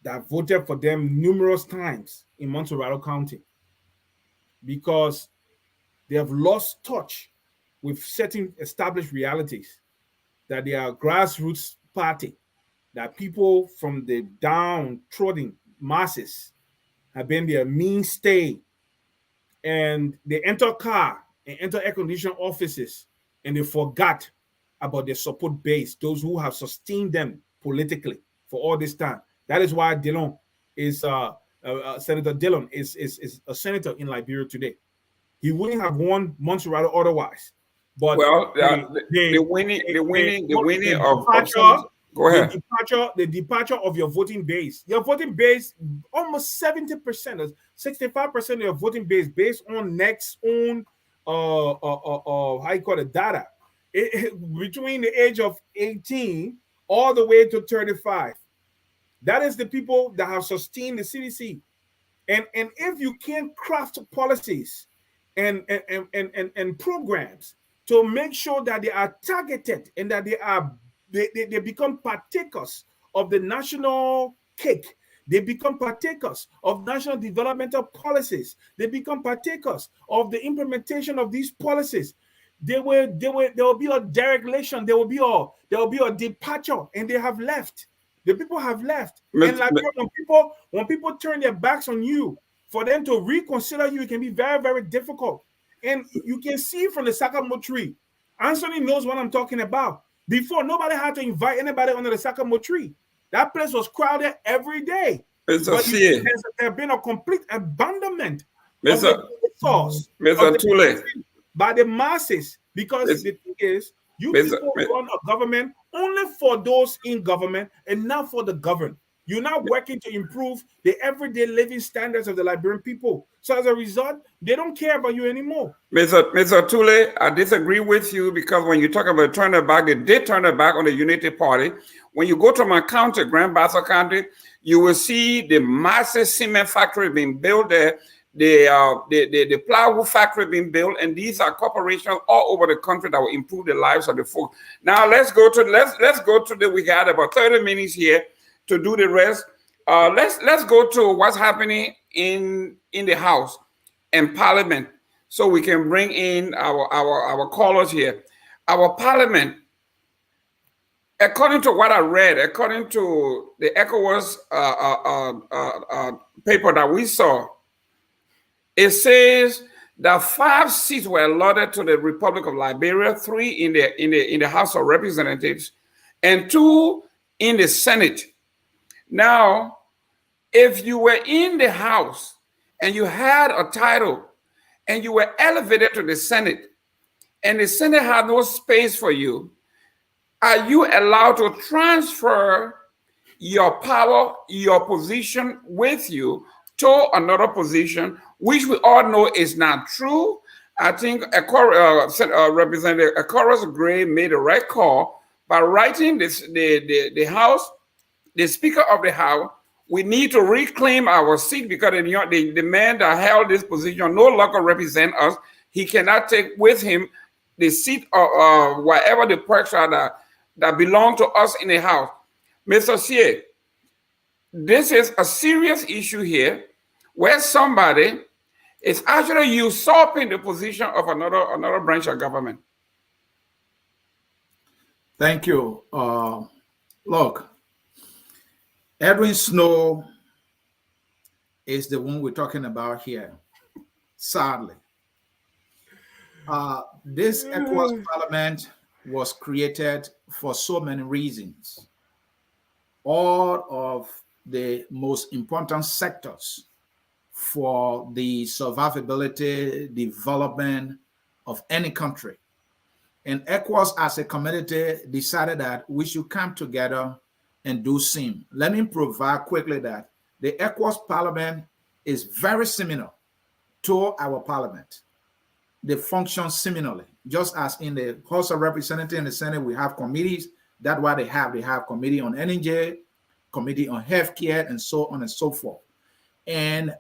that voted for them numerous times in Montserrat County, because they have lost touch with certain established realities, that they are a grassroots party, that people from the downtrodden masses have been their mainstay, and they enter car and enter air-conditioned offices, and they forgot about their support base, those who have sustained them politically for all this time. That is why Dillon is Senator Dillon is a senator in Liberia today. He wouldn't have won Montserrat otherwise. But the winning of go ahead. The departure of your voting base. Your voting base, almost 70% or 65% of your voting base, based on next own how you call it, data. Between the age of 18 all the way to 35. That is the people that have sustained the CDC. And if you can't craft policies and programs to make sure that they are targeted and that they become partakers of the national cake. They become partakers of national developmental policies. They become partakers of the implementation of these policies. There will be a deregulation. There will be a departure, and they have left. The people have left. And like when people turn their backs on you, for them to reconsider you, it can be very, very difficult. And you can see from the Sycamore tree. Ansony knows what I'm talking about. Before, nobody had to invite anybody under the Sycamore tree. That place was crowded every day. But there has been a complete abandonment of the resource by the masses, because the thing is, you people run a government only for those in government and not for the governed. You're not working to improve the everyday living standards of the Liberian people. So as a result, they don't care about you anymore. Mr. Tulay, I disagree with you, because when you talk about turning their back, they did turn their back on the Unity Party. When you go to my county, Grand Bassa County, you will see the massive cement factory being built there, the plywood factory being built, and these are corporations all over the country that will improve the lives of the folks. Now let's go to we got about 30 minutes here to do the rest. Let's go to what's happening in the House and Parliament, so we can bring in our callers here. Our Parliament, according to what I read, according to the ECOWAS paper that we saw, it says that 5 seats were allotted to the Republic of Liberia, 3 in the House of Representatives, and 2 in the Senate. Now, if you were in the House and you had a title and you were elevated to the Senate, and the Senate had no space for you, are you allowed to transfer your power, your position with you to another position, which we all know is not true? I think Representative Akoros Gray made a right call by writing the House, the Speaker of the House. We need to reclaim our seat, because the man that held this position no longer represents us. He cannot take with him the seat of whatever the perks are that belong to us in the House. Mr. Sieh, this is a serious issue here, where somebody is actually usurping the position of another branch of government. Thank you. Look, Edwin Snowe is the one we're talking about here, sadly. This ECOWAS Parliament was created for so many reasons. All of the most important sectors for the survivability, development of any country. And ECOWAS as a community decided that we should come together and do same. Let me provide quickly that the ECOWAS Parliament is very similar to our Parliament. They function similarly, just as in the House of Representatives and the Senate, we have committees. That's what they have. They have committee on energy, committee on healthcare, and so on and so forth. And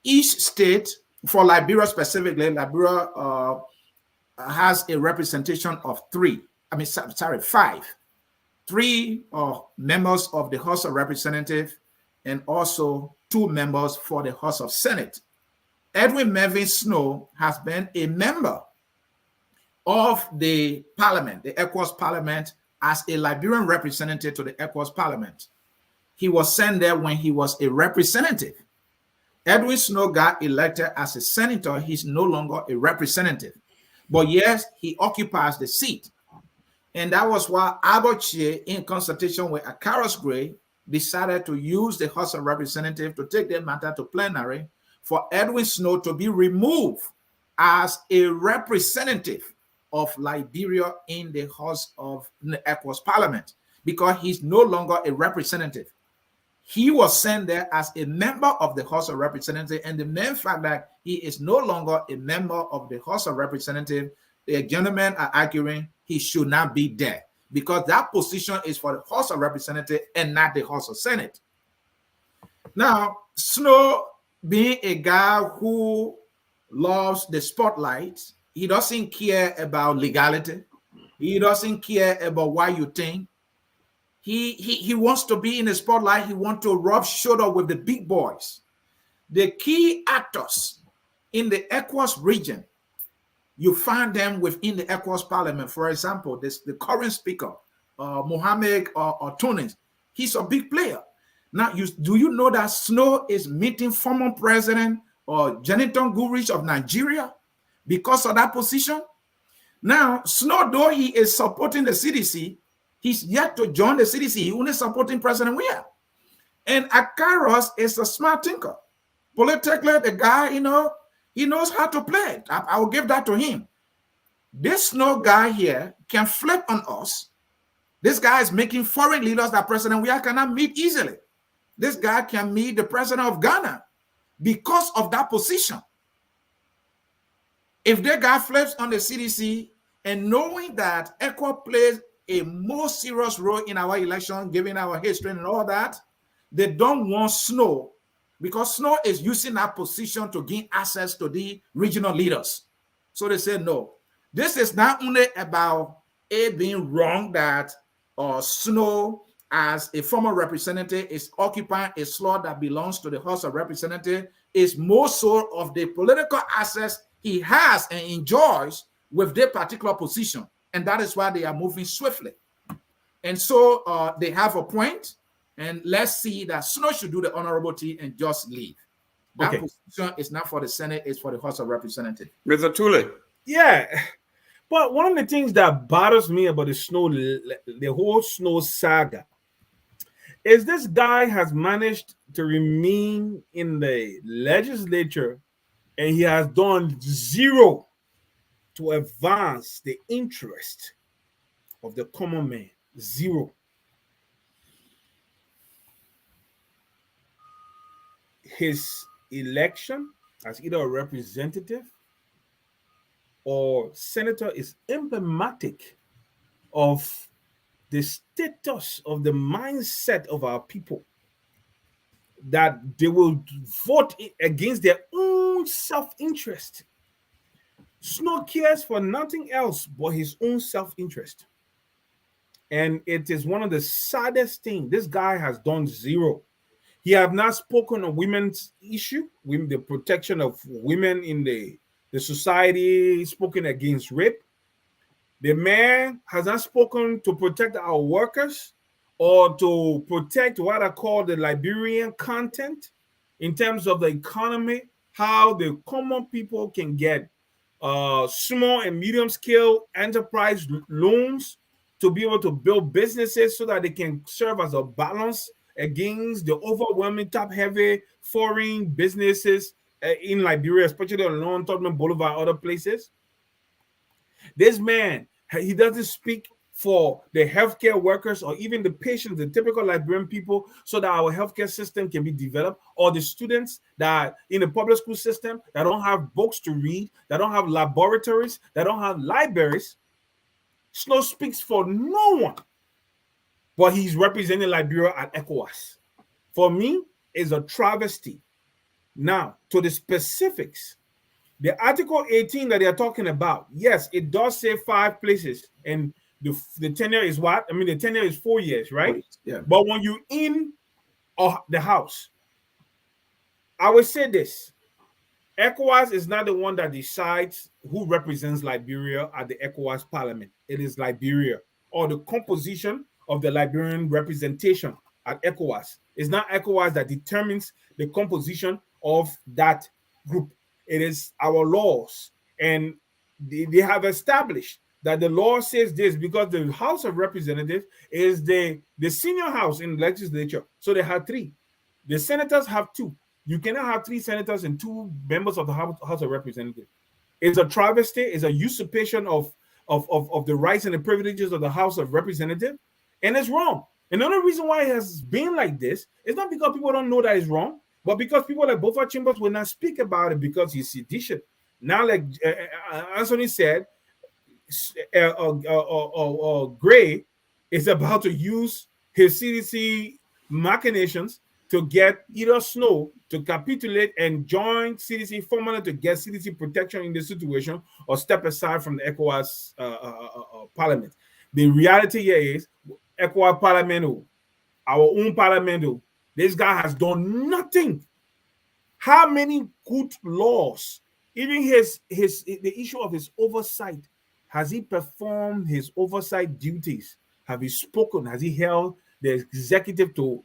each state, for Liberia specifically, Liberia has a representation of 5. 3 members of the House of Representatives, and also 2 members for the House of Senate. Edwin Melvin Snowe has been a member of the Parliament, the ECOWAS Parliament, as a Liberian representative to the ECOWAS Parliament. He was sent there when he was a representative. Edwin Snowe got elected as a senator. He's no longer a representative. But yes, he occupies the seat. And that was why Albert Sieh, in consultation with Akoros Gray, decided to use the House of Representatives to take the matter to plenary for Edwin Snowe to be removed as a representative of Liberia in the House of the ECOWAS Parliament, because he's no longer a representative. He was sent there as a member of the House of Representatives, and the main fact that he is no longer a member of the House of Representatives, the gentlemen are arguing he should not be there, because that position is for the House of Representatives and not the House of Senate. Now, Snowe, being a guy who loves the spotlight, he doesn't care about legality. He doesn't care about what you think. He wants to be in the spotlight. He wants to rub shoulder with the big boys. The key actors in the ECOWAS region, you find them within the ECOWAS parliament. For example, the current speaker, Mohamed or Tunis, he's a big player. Now, do you know that Snowe is meeting former President Jonathan Goodrich of Nigeria because of that position? Now, Snowe, though he is supporting the CDC, he's yet to join the CDC. He only supporting President Weah. And Akaros is a smart thinker. Politically, the guy, he knows how to play. I will give that to him. This Snowe guy here can flip on us. This guy is making foreign leaders that President Weah cannot meet easily. This guy can meet the president of Ghana because of that position. If the guy flips on the CDC and knowing that ECOWAS plays a more serious role in our election, given our history and all that, they don't want Snowe because Snowe is using that position to gain access to the regional leaders. So they say, no, this is not only about it being wrong that Snowe, as a former representative, is occupying a slot that belongs to the House of Representatives, is more so of the political access he has and enjoys with their particular position. And that is why they are moving swiftly. And so they have a point, and let's see that Snowe should do the honorable tea and just leave. That position is not for the Senate, it's for the House of Representatives. Mr. Tulay. Yeah. But one of the things that bothers me about the whole Snowe saga, is this guy has managed to remain in the legislature and he has done zero to advance the interest of the common man. Zero. His election as either a representative or senator is emblematic of the status of the mindset of our people, that they will vote against their own self-interest. Snowe cares for nothing else but his own self-interest. And it is one of the saddest things. This guy has done zero. He have not spoken on women's issue, the protection of women in the society, spoken against rape. The man has not spoken to protect our workers or to protect what I call the Liberian content in terms of the economy, how the common people can get small and medium scale enterprise loans to be able to build businesses so that they can serve as a balance against the overwhelming top-heavy foreign businesses in Liberia, especially on Long Tubman Boulevard, other places. This man, he doesn't speak for the healthcare workers or even the patients, the typical Liberian people, so that our healthcare system can be developed, or the students that in the public school system that don't have books to read, that don't have laboratories, that don't have libraries. Snowe speaks for no one, but he's representing Liberia at ECOWAS. For me, it's a travesty. Now, to the specifics. The Article 18 that they're talking about, yes, it does say 5 places, and the tenure is what? I mean, the tenure is 4 years, right? Yeah. But when you in the house, I would say this: ECOWAS is not the one that decides who represents Liberia at the ECOWAS Parliament. It is Liberia, or the composition of the Liberian representation at ECOWAS. It's not ECOWAS that determines the composition of that group. It is our laws, and they have established that the law says this because the House of Representatives is the senior house in the legislature. So they have 3. The senators have 2. You cannot have 3 senators and 2 members of the House of Representatives. It's a travesty. It's a usurpation of the rights and the privileges of the House of Representatives, and it's wrong. And the only reason why it has been like this is not because people don't know that it's wrong, but because people like Bofa Chambers will not speak about it because he's sedition. Now, like Ansony said, Gray is about to use his CDC machinations to get either Snowe to capitulate and join CDC formally to get CDC protection in this situation, or step aside from the ECOWAS Parliament. The reality here is ECOWAS Parliament, our own Parliament, this guy has done nothing. How many good laws, even the issue of his oversight, has he performed his oversight duties? Have he spoken? Has he held the executive to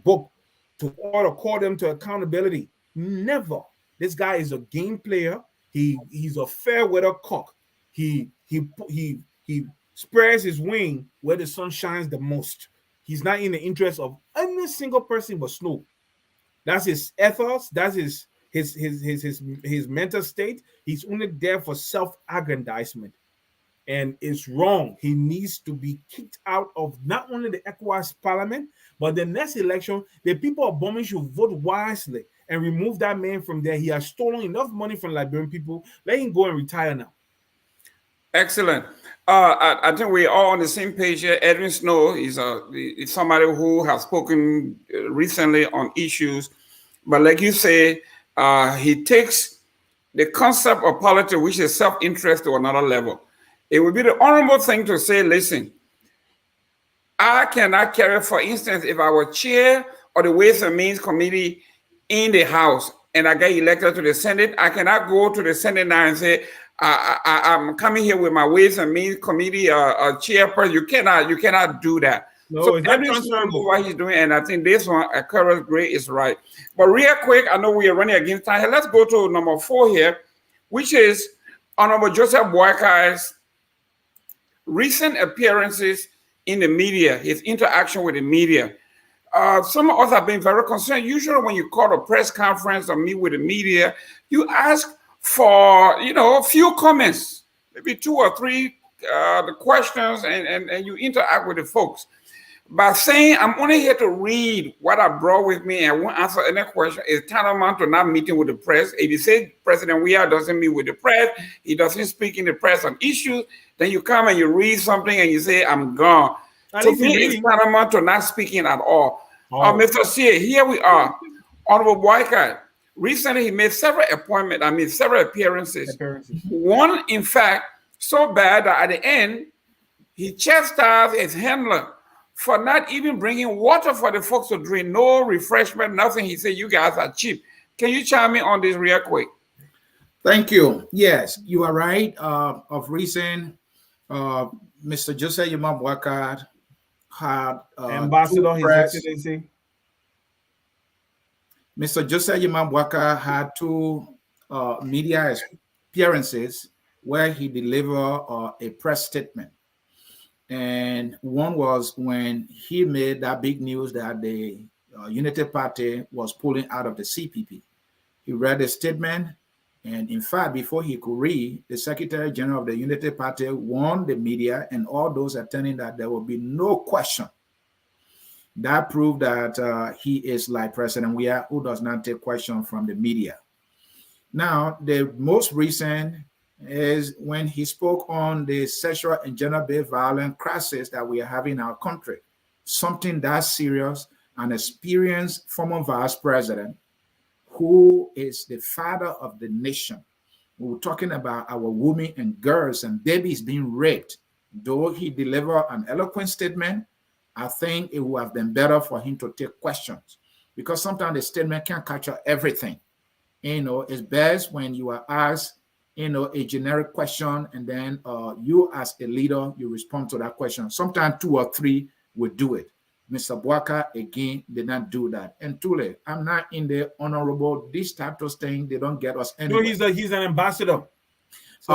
book, to order, call them to accountability? Never. This guy is a game player. He's a fair weather cock. He spreads his wing where the sun shines the most. He's not in the interest of any single person but Snowe. That's his ethos. That's his mental state. He's only there for self-aggrandizement. And it's wrong. He needs to be kicked out of not only the ECOWAS Parliament, but the next election, the people of Bombing should vote wisely and remove that man from there. He has stolen enough money from Liberian people. Let him go and retire now. Excellent. I think we're all on the same page here. Edwin Snowe is somebody who has spoken recently on issues, but like you say, he takes the concept of politics, which is self-interest, to another level. It would be the honorable thing to say, listen, I cannot carry, for instance, if I were chair of the Ways and Means Committee in the House and I get elected to the Senate, I cannot go to the Senate now and say, I'm coming here with my Ways and Means Committee chairperson. You cannot do that. No, so it's not everyone transferable. knows what he's doing, and I think this one, Curtis Gray, is right. But real quick, I know we are running against time. Let's go to number 4 here, which is Honorable Joseph Boakai's recent appearances in the media, his interaction with the media. Some of us have been very concerned. Usually when you call a press conference or meet with the media, you ask for, a few comments, maybe 2 or 3 the questions, and you interact with the folks. By saying, I'm only here to read what I brought with me and won't answer any question, is tantamount to not meeting with the press. If you say President Weah doesn't meet with the press, he doesn't speak in the press on issues, then you come and you read something and you say, I'm gone. To me, it's tantamount to not speaking at all. Mr. Sieh, here we are. Honorable Boakai, recently he made several appointments, several appearances. One, in fact, so bad that at the end, he chastised his handler for not even bringing water for the folks to drink, no refreshment, nothing. He said, you guys are cheap. Can you chime in on this real quick? Thank you. Yes, you are right. Of recent, Mr. Joseph Yuma Boakai had Ambassador, His Excellency. Mr. Joseph Yuma Boakai had 2 media appearances where he delivered a press statement. And one was when he made that big news that the Unity Party was pulling out of the CPP. He read the statement, and in fact, before he could read, the Secretary General of the Unity Party warned the media and all those attending that there will be no question. That proved that he is like President Weah, who does not take question from the media. Now, the most recent is when he spoke on the sexual and gender-based violence crisis that we are having in our country. Something that serious, an experienced former vice president who is the father of the nation. We were talking about our women and girls and babies being raped. Though he delivered an eloquent statement, I think it would have been better for him to take questions, because sometimes the statement can't capture everything. It's best when you are asked a generic question, and then you as a leader, you respond to that question. Sometimes 2 or 3 would do it. Mr. Boakai, again, did not do that. And Tulay, I'm not in the honorable, this type of thing, they don't get us anywhere. No, he's an ambassador. So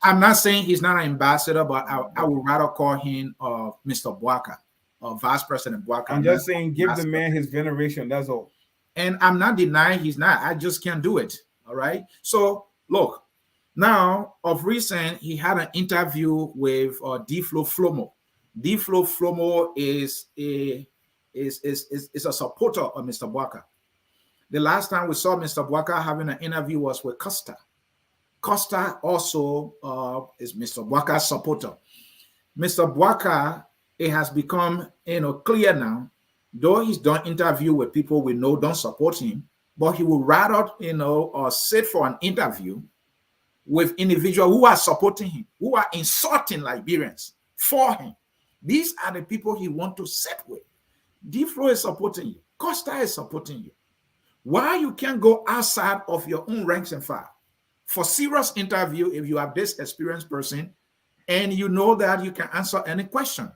I'm not saying he's not an ambassador, but I would rather call him Mr. Boakai, or Vice President Boakai. I'm just saying, give the man his veneration, that's all. And I'm not denying he's not. I just can't do it, all right? So, look, now, of recent, he had an interview with D-Flo Flomo. D-Flo Flomo is a supporter of Mr. Boakai. The last time we saw Mr. Boakai having an interview was with Costa. Costa also is Mr. Boakai's supporter. Mr. Boakai, it has become clear now, though he's done interview with people we know don't support him, but he would rather, sit for an interview with individuals who are supporting him, who are insulting Liberians for him, These are the people he wants to sit with. D-Flow is supporting you. Costa is supporting you. Why you can't go outside of your own ranks and file for serious interview if you have this experienced person and you know that you can answer any question?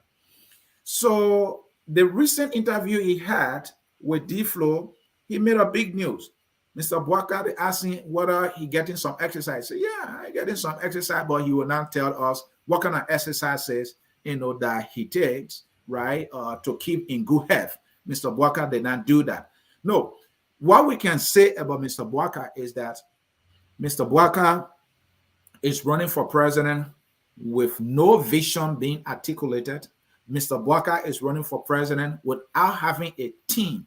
So the recent interview he had with D-Flow, he made a big news. Mr. Boakai, they asked him whether he getting some exercise. He said, yeah, I getting some exercise, but he will not tell us what kind of exercises, that he takes, right, to keep in good health. Mr. Boakai did not do that. No, what we can say about Mr. Boakai is that Mr. Boakai is running for president with no vision being articulated. Mr. Boakai is running for president without having a team.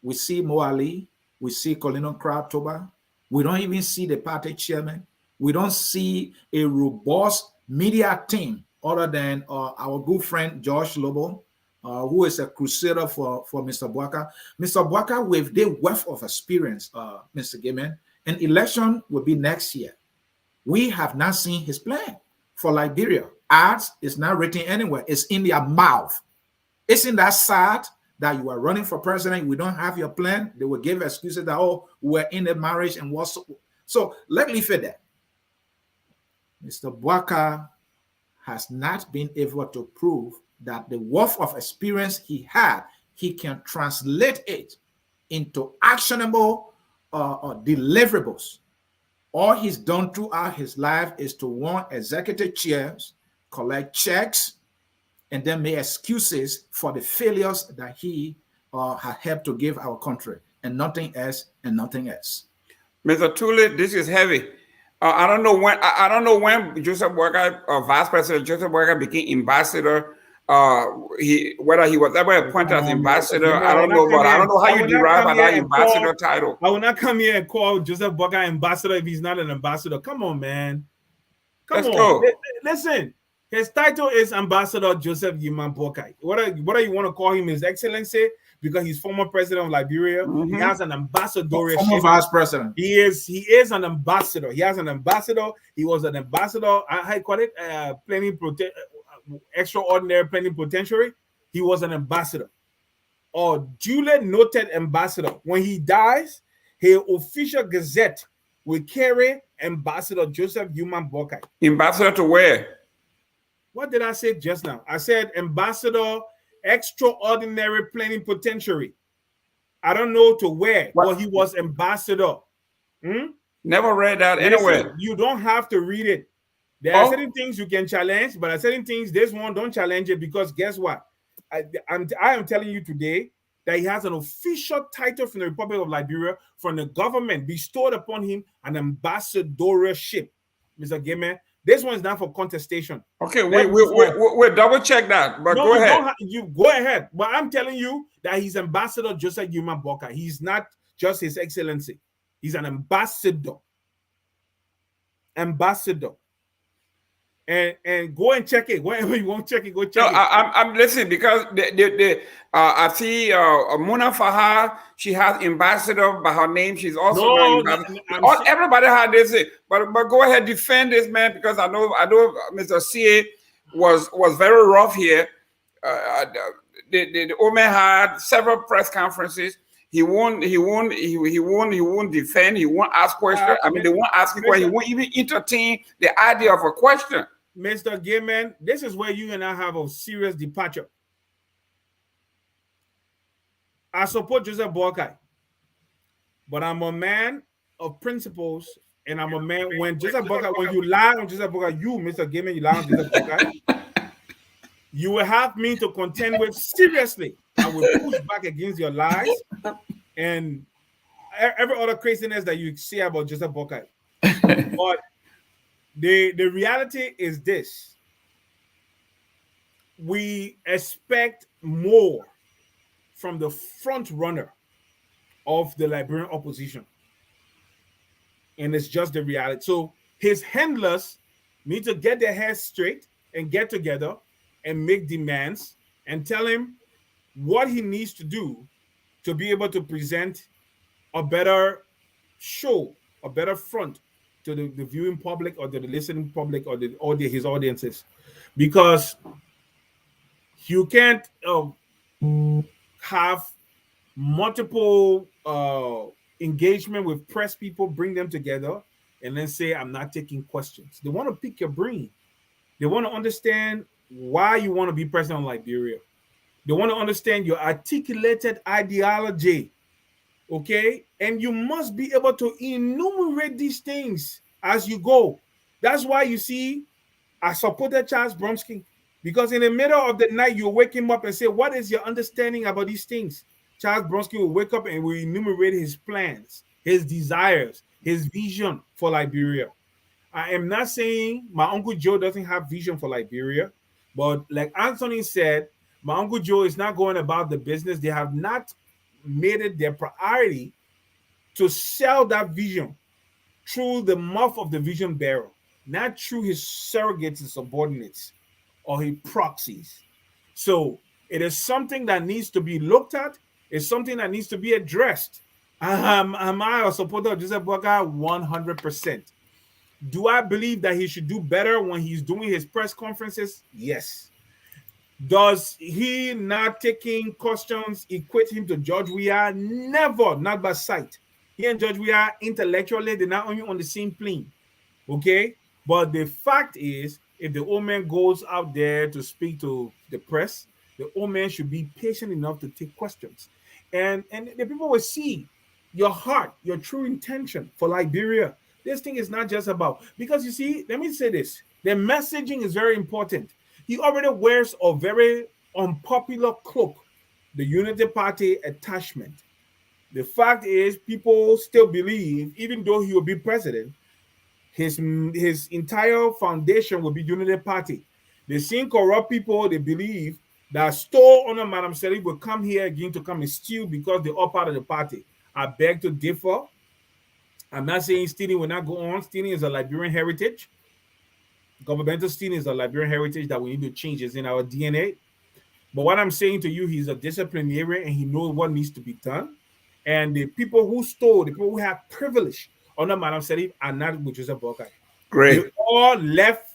We see Mo Ali, we see Colonel Crabtober. We don't even see the party chairman. We don't see a robust media team other than our good friend George Lobo, who is a crusader for Mr. Boakai. Mr. Boakai, with the wealth of experience, Mr. Gayman, an election will be next year. We have not seen his plan for Liberia. Ads is not written anywhere. It's in their mouth. Isn't that sad that you are running for president? We don't have your plan. They will give excuses that, oh, we're in a marriage and what's so. Let me fit that. Mr. Boakai has not been able to prove that the wealth of experience he had, he can translate it into actionable deliverables. All he's done throughout his life is to want executive chairs, collect checks, and then make excuses for the failures that he had helped to give our country, and nothing else, and nothing else. Mr. Tulay, this is heavy. I don't know when. I don't know when Joseph Boakai, Vice President Joseph Boakai, became ambassador. Whether he was ever appointed as ambassador, I don't know. But I don't know how you derive that ambassador title. I will not come here and call Joseph Boakai ambassador if he's not an ambassador. Come on, man. Let's go. Listen, his title is Ambassador Joseph Gayman Boakai. Whether you want to call him His Excellency because he's former president of Liberia, he has an ambassador. Former vice president. He is an ambassador. He has an ambassador. He was an ambassador. I call it extraordinary plenipotentiary. He was an ambassador, or duly noted ambassador. When he dies, his official gazette will carry Ambassador Joseph Gayman Boakai. Ambassador to where? What did I say just now? I said ambassador, extraordinary plenipotentiary. I don't know to where, but he was ambassador. Never read that anywhere. You don't have to read it. There are certain things you can challenge, but there are certain things, this one, don't challenge it, because guess what? I am telling you today that he has an official title from the Republic of Liberia, from the government, bestowed upon him an ambassadorship, Mr. Gayman. This one is not for contestation. Okay, we'll double check that, but go ahead. You go ahead. But I'm telling you that he's Ambassador Joseph Gayman Boakai. He's not just His Excellency. He's an ambassador. Ambassador. And go and check it. Wherever you want to check it, go check it. I'm listening because I see Muna Fahar, she has ambassador by her name. She's also everybody had this. But go ahead, defend this man, because I know Mr. Sieh was very rough here. The old man had several press conferences. He won't defend. He won't ask questions. They won't ask you questions. He won't even entertain the idea of a question. Mr. Gayman, this is where you and I have a serious departure. I support Joseph Boakai, but I'm a man of principles, and I'm a man when Joseph Boakai, when you lie on Joseph Boakai, you, Mr. Gayman, you lie on Joseph Boakai, you will have me to contend with seriously. I will push back against your lies and every other craziness that you say about Joseph Boakai. But the reality is this: we expect more from the front runner of the Liberian opposition, and it's just the reality. So his handlers need to get their heads straight and get together and make demands and tell him what he needs to do to be able to present a better show, a better front to the viewing public or the listening public or his audiences. Because You can't have multiple engagement with press people, bring them together, and then say, I'm not taking questions. They want to pick your brain. They want to understand why you want to be president of Liberia. They want to understand your articulated ideology. Okay? And you must be able to enumerate these things as you go. That's why you see, I supported Charles Bronski, because in the middle of the night, you wake him up and say, what is your understanding about these things? Charles Bronski will wake up and will enumerate his plans, his desires, his vision for Liberia. I am not saying my Uncle Joe doesn't have vision for Liberia, but like Ansony said, my Uncle Joe is not going about the business. They have not made it their priority to sell that vision through the mouth of the vision bearer, not through his surrogates and subordinates or his proxies. So it is something that needs to be looked at. It's something that needs to be addressed. Am I a supporter of Joseph Boakai? 100%. Do I believe that he should do better when he's doing his press conferences? Yes. Does he not taking questions equate him to George Weah? Never, not by sight. He and George Weah intellectually, they're not only on the same plane. Okay? But the fact is, if the old man goes out there to speak to the press, the old man should be patient enough to take questions. And the people will see your heart, your true intention for Liberia. This thing is not just about, because you see, let me say this, the messaging is very important. He already wears a very unpopular cloak, the Unity Party attachment. The fact is, people still believe, even though he will be president, his entire foundation will be Unity Party. They see corrupt people, they believe that stole under Madam Selig will come here again to come and steal because they're all part of the party. I beg to differ. I'm not saying stealing will not go on. Stealing is a Liberian heritage. Governmental stealing is a Liberian heritage that we need to change. It's in our DNA. But what I'm saying to you, he's a disciplinarian and he knows what needs to be done. And the people who stole, the people who have privilege under Madam Selig are not with Joseph Boakai. Great. They all left.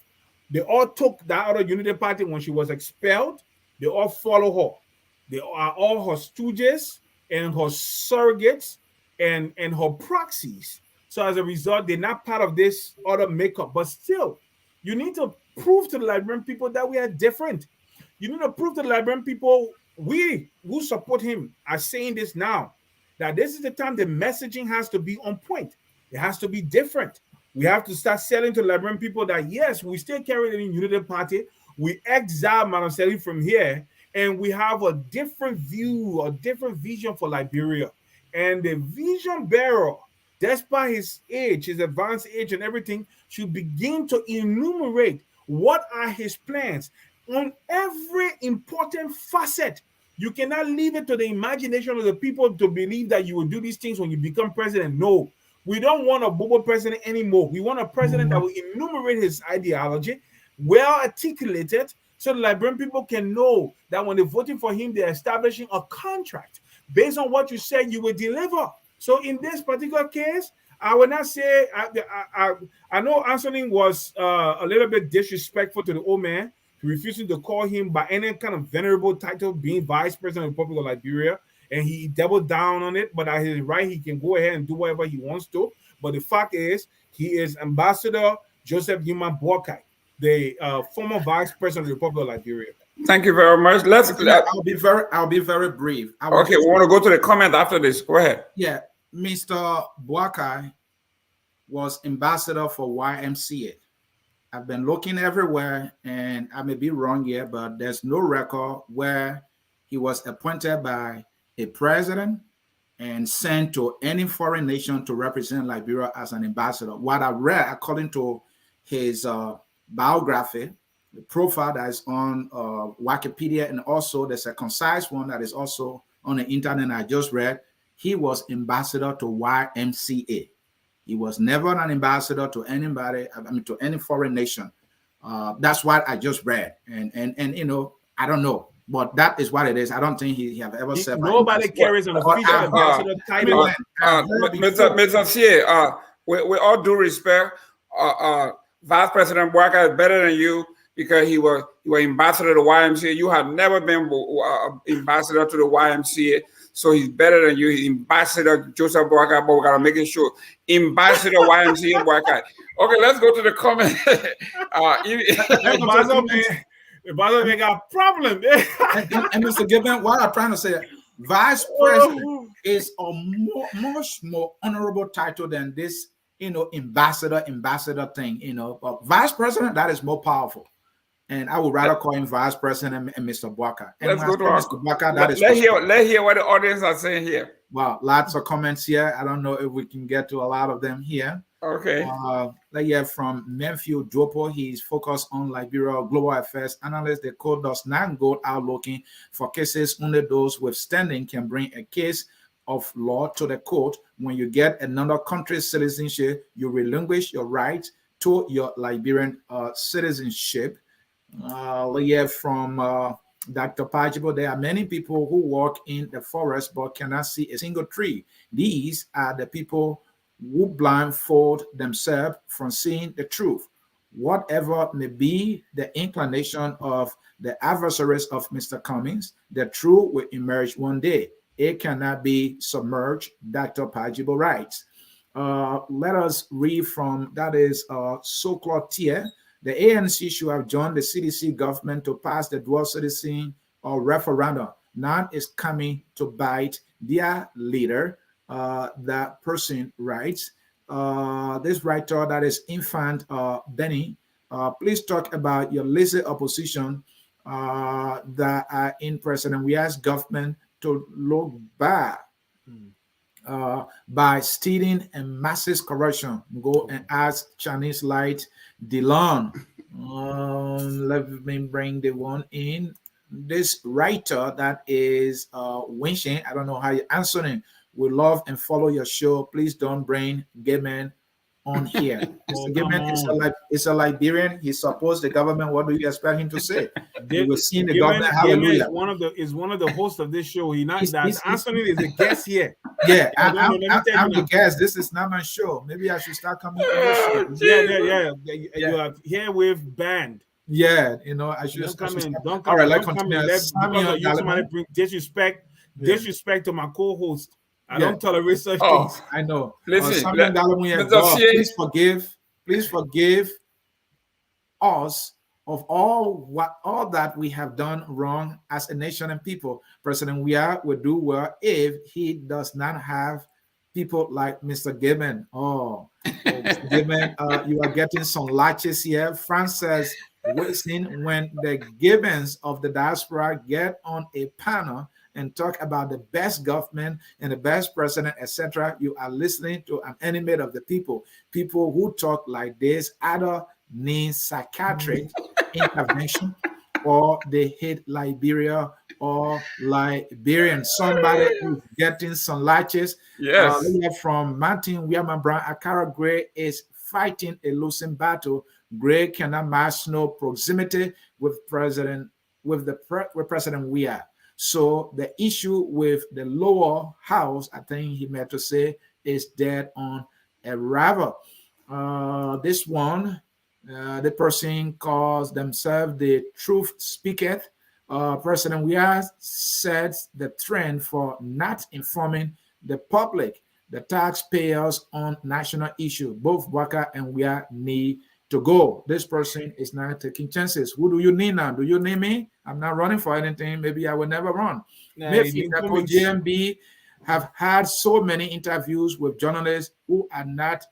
They all took that other Unity Party when she was expelled. They all follow her. They are all her stooges and her surrogates and her proxies. So as a result, they're not part of this other makeup. But still, you need to prove to the Liberian people that we are different. You need to prove to the Liberian people, we who support him are saying this now, that this is the time the messaging has to be on point. It has to be different. We have to start selling to the Liberian people that, yes, we still carry the Unity Party. We exile Madam Selig from here, and we have a different view, a different vision for Liberia. And the vision bearer, despite his age, his advanced age and everything, should begin to enumerate what are his plans on every important facet. You cannot leave it to the imagination of the people to believe that you will do these things when you become president. No, we don't want a bobo president anymore. We want a president that will enumerate his ideology, well articulated, so the Liberian people can know that when they're voting for him, they're establishing a contract based on what you said you will deliver. So in this particular case, I would not say, I know Ansony was a little bit disrespectful to the old man, refusing to call him by any kind of venerable title, being vice president of the Republic of Liberia, and he doubled down on it. But at his right, he can go ahead and do whatever he wants to. But the fact is, he is Ambassador Joseph Yuma Boakai, the former vice president of the Republic of Liberia. Thank you very much. I'll be very brief. Okay, we want to go to the comment after this. Go ahead. Yeah, Mr. Boakai was ambassador for YMCA. I've been looking everywhere, and I may be wrong here, but there's no record where he was appointed by a president and sent to any foreign nation to represent Liberia as an ambassador. What I read, according to his biography, the profile that is on Wikipedia, and also there's a concise one that is also on the internet I just read, he was ambassador to YMCA. He was never an ambassador to anybody, I mean, to any foreign nation. That's what I just read. And you know, I don't know, but that is what it is. I don't think he have ever said. Nobody carries an official ambassador title. Mr. Sieh, with all due respect, Vice President Boakai is better than you. because you were ambassador to the YMCA. You have never been ambassador to the YMCA, so he's better than you. He's Ambassador Joseph Boakai, but we gotta make it sure. Ambassador YMCA Boakai. Okay, let's go to the comment. They got problem. and Mr. Gayman, what I'm trying to say, vice president is a much more honorable title than this, ambassador thing, but vice president, that is more powerful. And I would rather call him vice president and Mr. Boakai. Let's go to Mr. Boakai. Let's hear what the audience are saying here. Wow, lots of comments here. I don't know if we can get to a lot of them here. Okay. Let's hear from Memphis Dropo. He's focused on Liberia global affairs analyst. The court does not go out looking for cases. Only those with standing can bring a case of law to the court. When you get another country's citizenship, you relinquish your right to your Liberian citizenship. Let's hear from Dr. Pajibo. There are many people who walk in the forest but cannot see a single tree. These are the people who blindfold themselves from seeing the truth. Whatever may be the inclination of the adversaries of Mr. Cummings, the truth will emerge one day. It cannot be submerged, Dr. Pajibo writes. Let us read from, that is so-called Sieh. The ANC should have joined the CDC government to pass the dual citizen or referendum. Now it's coming to bite their leader. That person writes. This writer, that is Infant Benny, please talk about your lazy opposition that are in President Weah's government to look back by stealing and massive corruption. Go and ask Chinese Light DeLon. Let me bring the one in. This writer, that is Winshin. I don't know how you answering. We love and follow your show. Please don't bring Gayman on here. Mr. Gayman is a Liberian. He supports the government. What do you expect him to say? We will see the government. Hallelujah. Is one of the hosts of this show. Ansony is a guest here. Yeah, I'm the guest. This is not my show. Maybe I should start coming on this show. Yeah. You are here with band. Yeah, I should don't come in. Don't come. All right, let's continue. Somebody bring disrespect to my co-host. I don't tolerate such things. I know. Listen, please forgive us of all that we have done wrong as a nation and people. President Weah would do well if he does not have people like Mr. Gayman. Mr. Gayman, you are getting some latches here. France says, when the Gaymans of the diaspora get on a panel and talk about the best government and the best president, etc., you are listening to an enemy of the people. People who talk like this either need psychiatric intervention or they hate Liberia or Liberian. Somebody who's getting some latches. Yes. From Martin William Brown, Akara Gray is fighting a losing battle. Gray cannot match no proximity with President Weah. So the issue with the lower house, I think he meant to say, is dead on arrival. This one, the person calls themselves the truth speaketh. President Weah sets the trend for not informing the public, the taxpayers on national issue. Both Boakai and Weah need to go. This person is not taking chances. Who do you need now? Do you need me? I'm not running for anything. Maybe I will never run. Maybe GMB have had so many interviews with journalists who are not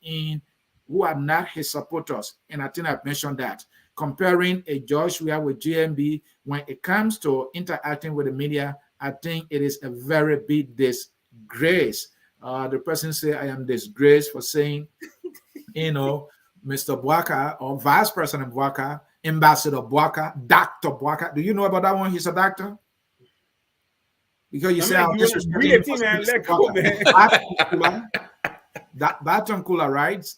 his supporters. And I think I've mentioned that. Comparing a George Weah with GMB, when it comes to interacting with the media, I think it is a very big disgrace. The person say, I am disgraced for saying, Mr. Boakai or Vice President Boakai, Ambassador Boakai, Dr. Boakai. Do you know about that one? He's a doctor. Because you say, I'll disrespect Baton Kula writes,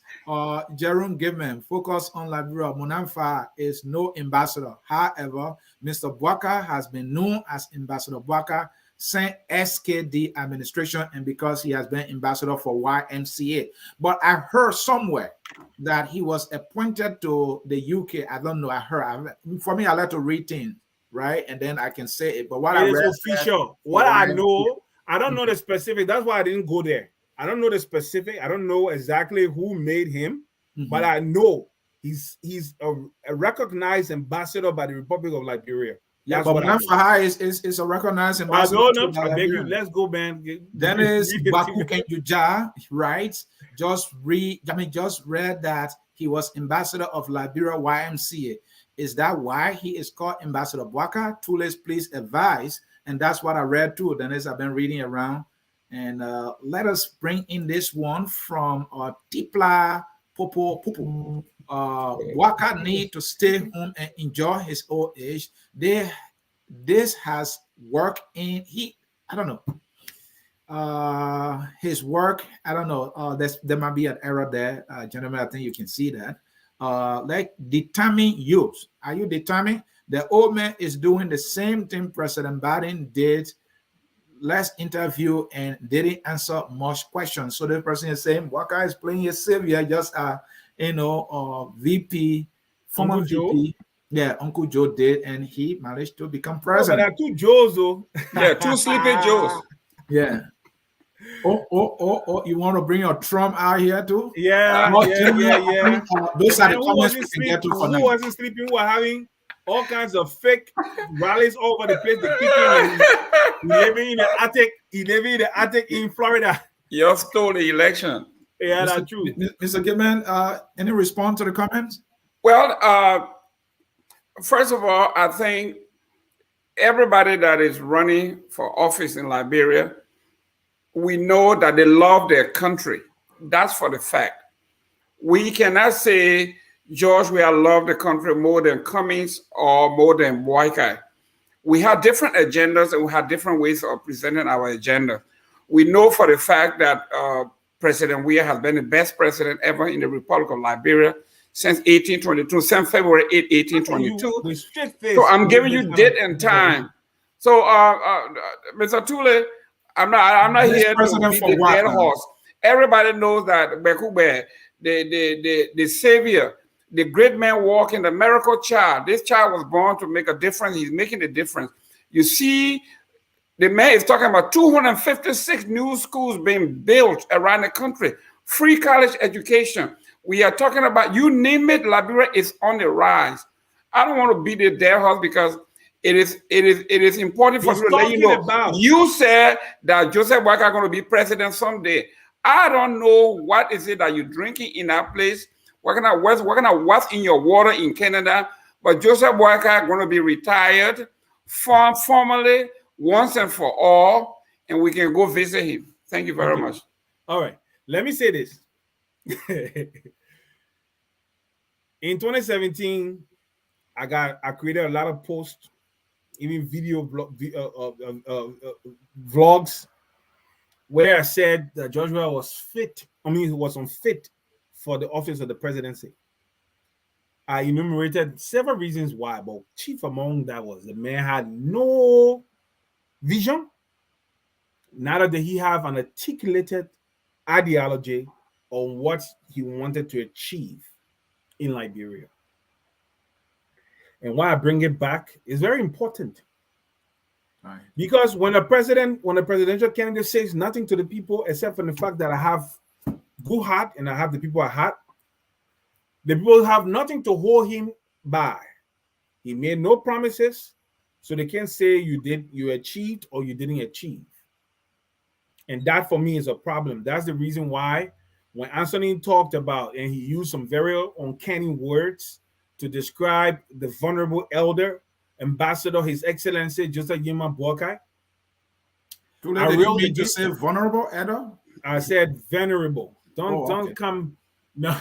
Jerome Gayman, focus on Liberia. Munamfa is no ambassador. However, Mr. Boakai has been known as Ambassador Boakai since SKD administration and because he has been ambassador for YMCA. But I heard somewhere that he was appointed to the UK. I don't know. I heard. For me, I like to read things, right? And then I can say it. But what I It is read said official. he What I went. know, I don't know the specific. That's why I didn't go there. I don't know the specific. I don't know exactly who made him, but I know he's a recognized ambassador by the Republic of Liberia. Yeah, That's but what I know. Manfaha is a recognized I ambassador don't to know. the I beg you, Liberian. let's go, man. Dennis Baku Kenjuja writes, just read that he was ambassador of Liberia YMCA. Is that why he is called Ambassador Boakai? Tulay, please advise. And that's what I read too, Dennis. I've been reading around. And let us bring in this one from Tipla Popo Popo. Boakai need to stay home and enjoy his old age. This has worked in I don't know. His work, I don't know. There might be an error there, gentlemen. I think you can see that. Like determine use. Are you determined? The old man is doing the same thing President Biden did. Let's interview and didn't answer much questions. So the person is saying, Boakai is playing his savior, just VP, former Uncle VP. Joe? Yeah, Uncle Joe did, and he managed to become Oh, but president. there are two Joes, though. Yeah, two sleeping Joes. Yeah. Oh, you want to bring your Trump out here too? Yeah. Those are the who comments wasn't we can get to for who now. wasn't sleeping? Who are having all kinds of fake rallies all over the place. They're kicking. He living in the attic. He living in the attic in Florida. You stole the election. Yeah, that's true. Mr. Gayman, any response to the comments? Well, first of all, I think everybody that is running for office in Liberia, we know that they love their country. That's for the fact. We cannot say, George, we love the country more than Cummings or more than Boakai. We have different agendas and we have different ways of presenting our agenda. We know for the fact that President Weah has been the best president ever in the Republic of Liberia since 1822, since February 8, 1822. So I'm giving you date and time. So, Mr. Tulay, I'm not here to beat the dead horse. Everybody knows that Bekube, the savior, the great man walking, the miracle child. This child was born to make a difference. He's making a difference. You see, the man is talking about 256 new schools being built around the country, free college education. We are talking about, you name it, Liberia is on the rise. I don't want to beat the dead horse because it is important for you to let you know. You said that Joseph Boakai is going to be president someday. I don't know what is it that you're drinking in that place. What kind of what's in your water in Canada? But Joseph Boakai is going to be retired formally once and for all, and we can go visit him. Thank you very much. All right. Let me say this. In 2017, I created a lot of posts, even video vlogs, where I said that Joshua was fit. He was unfit for the office of the presidency. I enumerated several reasons why, but chief among that was the man had no vision. Neither did he have an articulated ideology on what he wanted to achieve in Liberia. And why I bring it back is very important. Right. Because when a presidential candidate says nothing to the people except for the fact that I have good heart and I have the people at heart, the people have nothing to hold him by. He made no promises, so they can't say you achieved or you didn't achieve. And that for me is a problem. That's the reason why when Ansony talked about, and he used some very uncanny words to describe the vulnerable elder, Ambassador, His Excellency Joseph Gayman Boakai. I really just say vulnerable elder? I said venerable. Don't come. No.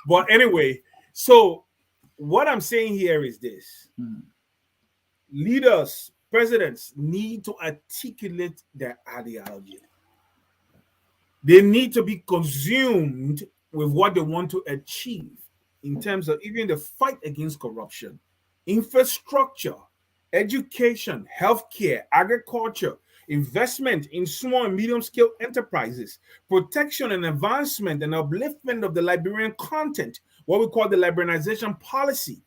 But anyway, so what I'm saying here is this. Leaders, presidents need to articulate their ideology. They need to be consumed with what they want to achieve in terms of even the fight against corruption, infrastructure, education, healthcare, agriculture. investment in small and medium-scale enterprises, protection and advancement and upliftment of the Liberian content, what we call the Liberianization policy,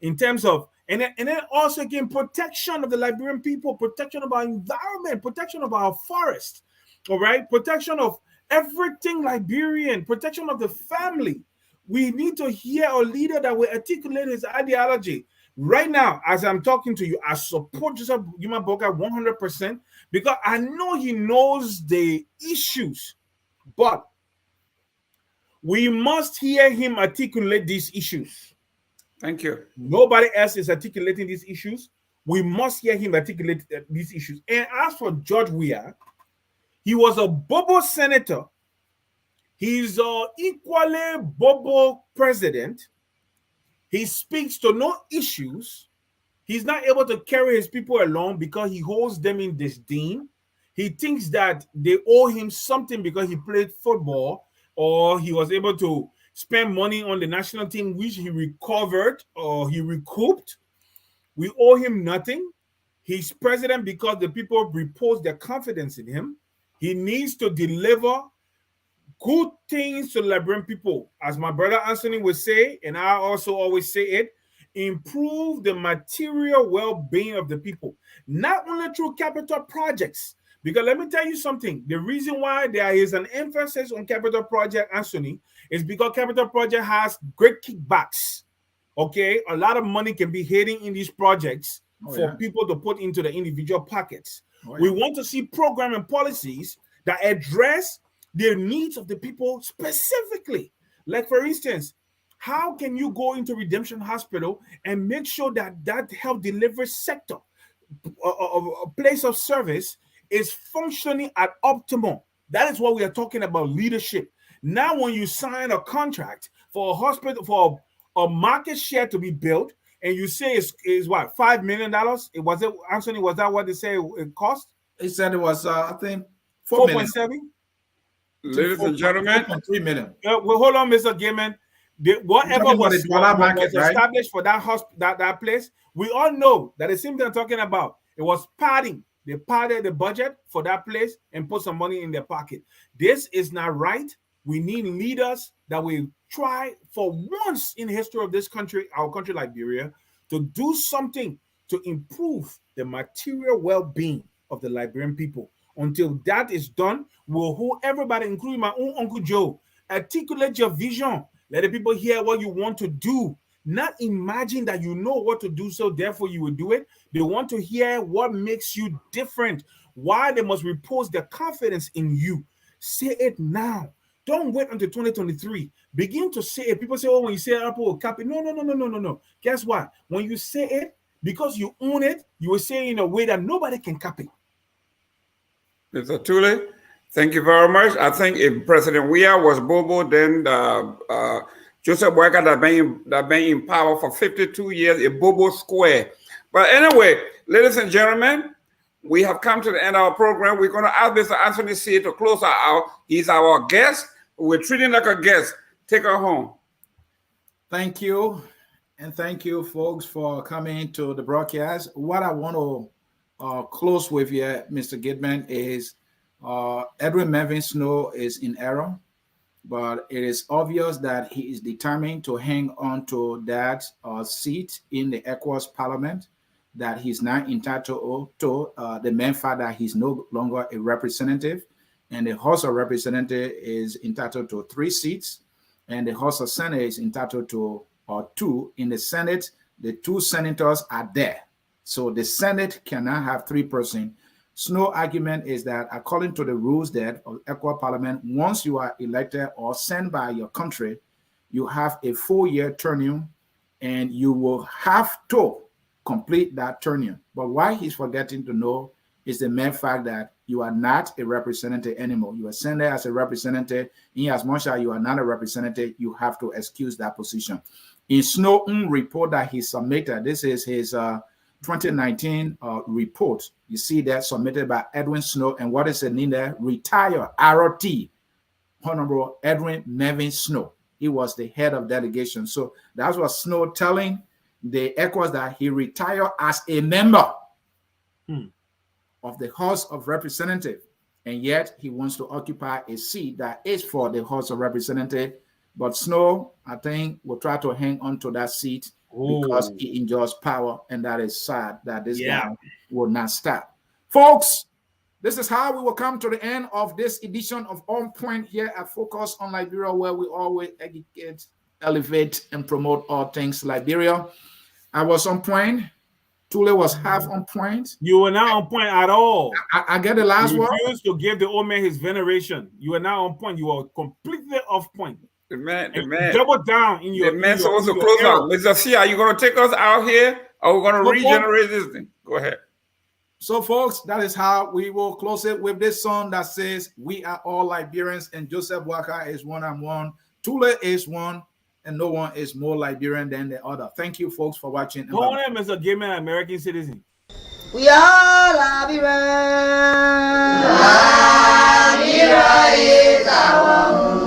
in terms of, and then also again, protection of the Liberian people, protection of our environment, protection of our forest, all right, protection of everything Liberian, protection of the family. We need to hear a leader that will articulate his ideology. Right now, as I'm talking to you, I support Joseph Boakai 100% because I know he knows the issues, but we must hear him articulate these issues. Thank you. Nobody else is articulating these issues. We must hear him articulate these issues. And as for George Weah, he was a Bobo senator. He's an equally Bobo president. He speaks to no issues. He's not able to carry his people along because he holds them in disdain. He thinks that they owe him something because he played football or he was able to spend money on the national team, which he recovered or he recouped. We owe him nothing. He's president because the people repose their confidence in him. He needs to deliver good things to the Liberian people. As my brother Ansony would say, and I also always say it, improve the material well-being of the people, not only through capital projects. Because let me tell you something, the reason why there is an emphasis on capital project, Ansony, is because capital project has great kickbacks. Okay, a lot of money can be hidden in these projects for people to put into the individual pockets. We want to see program and policies that address the needs of the people specifically. Like, for instance, how can you go into Redemption Hospital and make sure that that health delivery sector, a place of service, is functioning at optimum? That is what we are talking about, leadership. Now, when you sign a contract for a hospital, for a market share to be built, and you say is what, $5 million? Was it, Ansony, was that what they say it cost? He said it was, I think, 4.7. Ladies and gentlemen, 4.3 million. Well, hold on, Mr. Gayman. Whatever was established for that place, we all know that the same thing I'm talking about. It was padding. They padded the budget for that place and put some money in their pocket. This is not right. We need leaders that will try for once in the history of this country, our country, Liberia, to do something to improve the material well-being of the Liberian people. Until that is done, we'll hold everybody, including my own Uncle Joe, articulate your vision. Let the people hear what you want to do. Not imagine that you know what to do, so therefore you will do it. They want to hear what makes you different, why they must repose their confidence in you. Say it now. Don't wait until 2023. Begin to say it. People say, oh, when you say Apple will copy. No. Guess what? When you say it, because you own it, you will say it in a way that nobody can copy. Mr. Tulay, thank you very much. I think if President Weah was Bobo, then Joseph Boakai that been in power for 52 years, a Bobo square. But anyway, ladies and gentlemen, we have come to the end of our program. We're going to ask Mr. Ansony Sieh to close out. He's our guest. We're treating him like a guest. Take her home. Thank you. And thank you, folks, for coming to the broadcast. What I want to close with here, Mr. Gayman, is Edwin Melvin Snowe is in error, but it is obvious that he is determined to hang on to that seat in the ECOWAS Parliament, that he's not entitled to the main fact that he's no longer a representative, and the House of Representatives is entitled to 3 seats, and the House of Senate is entitled to 2. In the Senate, the 2 senators are there. So the Senate cannot have 3 persons. Snow argument is that according to the rules that of ECOWAS Parliament, once you are elected or sent by your country, you have a 4-year tenure, and you will have to complete that tenure. But why he's forgetting to know is the main fact that you are not a representative anymore. You are sent there as a representative. In as much as you are not a representative, you have to excuse that position. In Snow's report that he submitted, this is his 2019 report. You see that submitted by Edwin Snowe, and what is the name there? Retire, ROT, Honorable Edwin Melvin Snowe. He was the head of delegation. So that's what Snowe telling the ECOWAS that he retired as a member. of the House of Representatives, and yet he wants to occupy a seat that is for the House of Representatives. But Snowe, I think, will try to hang on to that seat because he enjoys power, and that is sad that this guy will not stop. Folks, this is how we will come to the end of this edition of On Point here at Focus on Liberia, where we always educate, elevate, and promote all things Liberia. I was on point. Tulay was half on point. You were not on point at all. I get the last word. You refused to give the old man his veneration. You are now on point. You are completely off point. The man, double down in your. The man's supposed to close out. Mr. Sieh, are you going to take us out here? Or we're going to regenerate this thing? Go ahead. So, folks, that is how we will close it with this song that says, "We are all Liberians," and Joseph Boakai is one and one. Tulay is one, and no one is more Liberian than the other. Thank you, folks, for watching. No name is a Gayman American citizen. We are Liberians. Liberia is our home.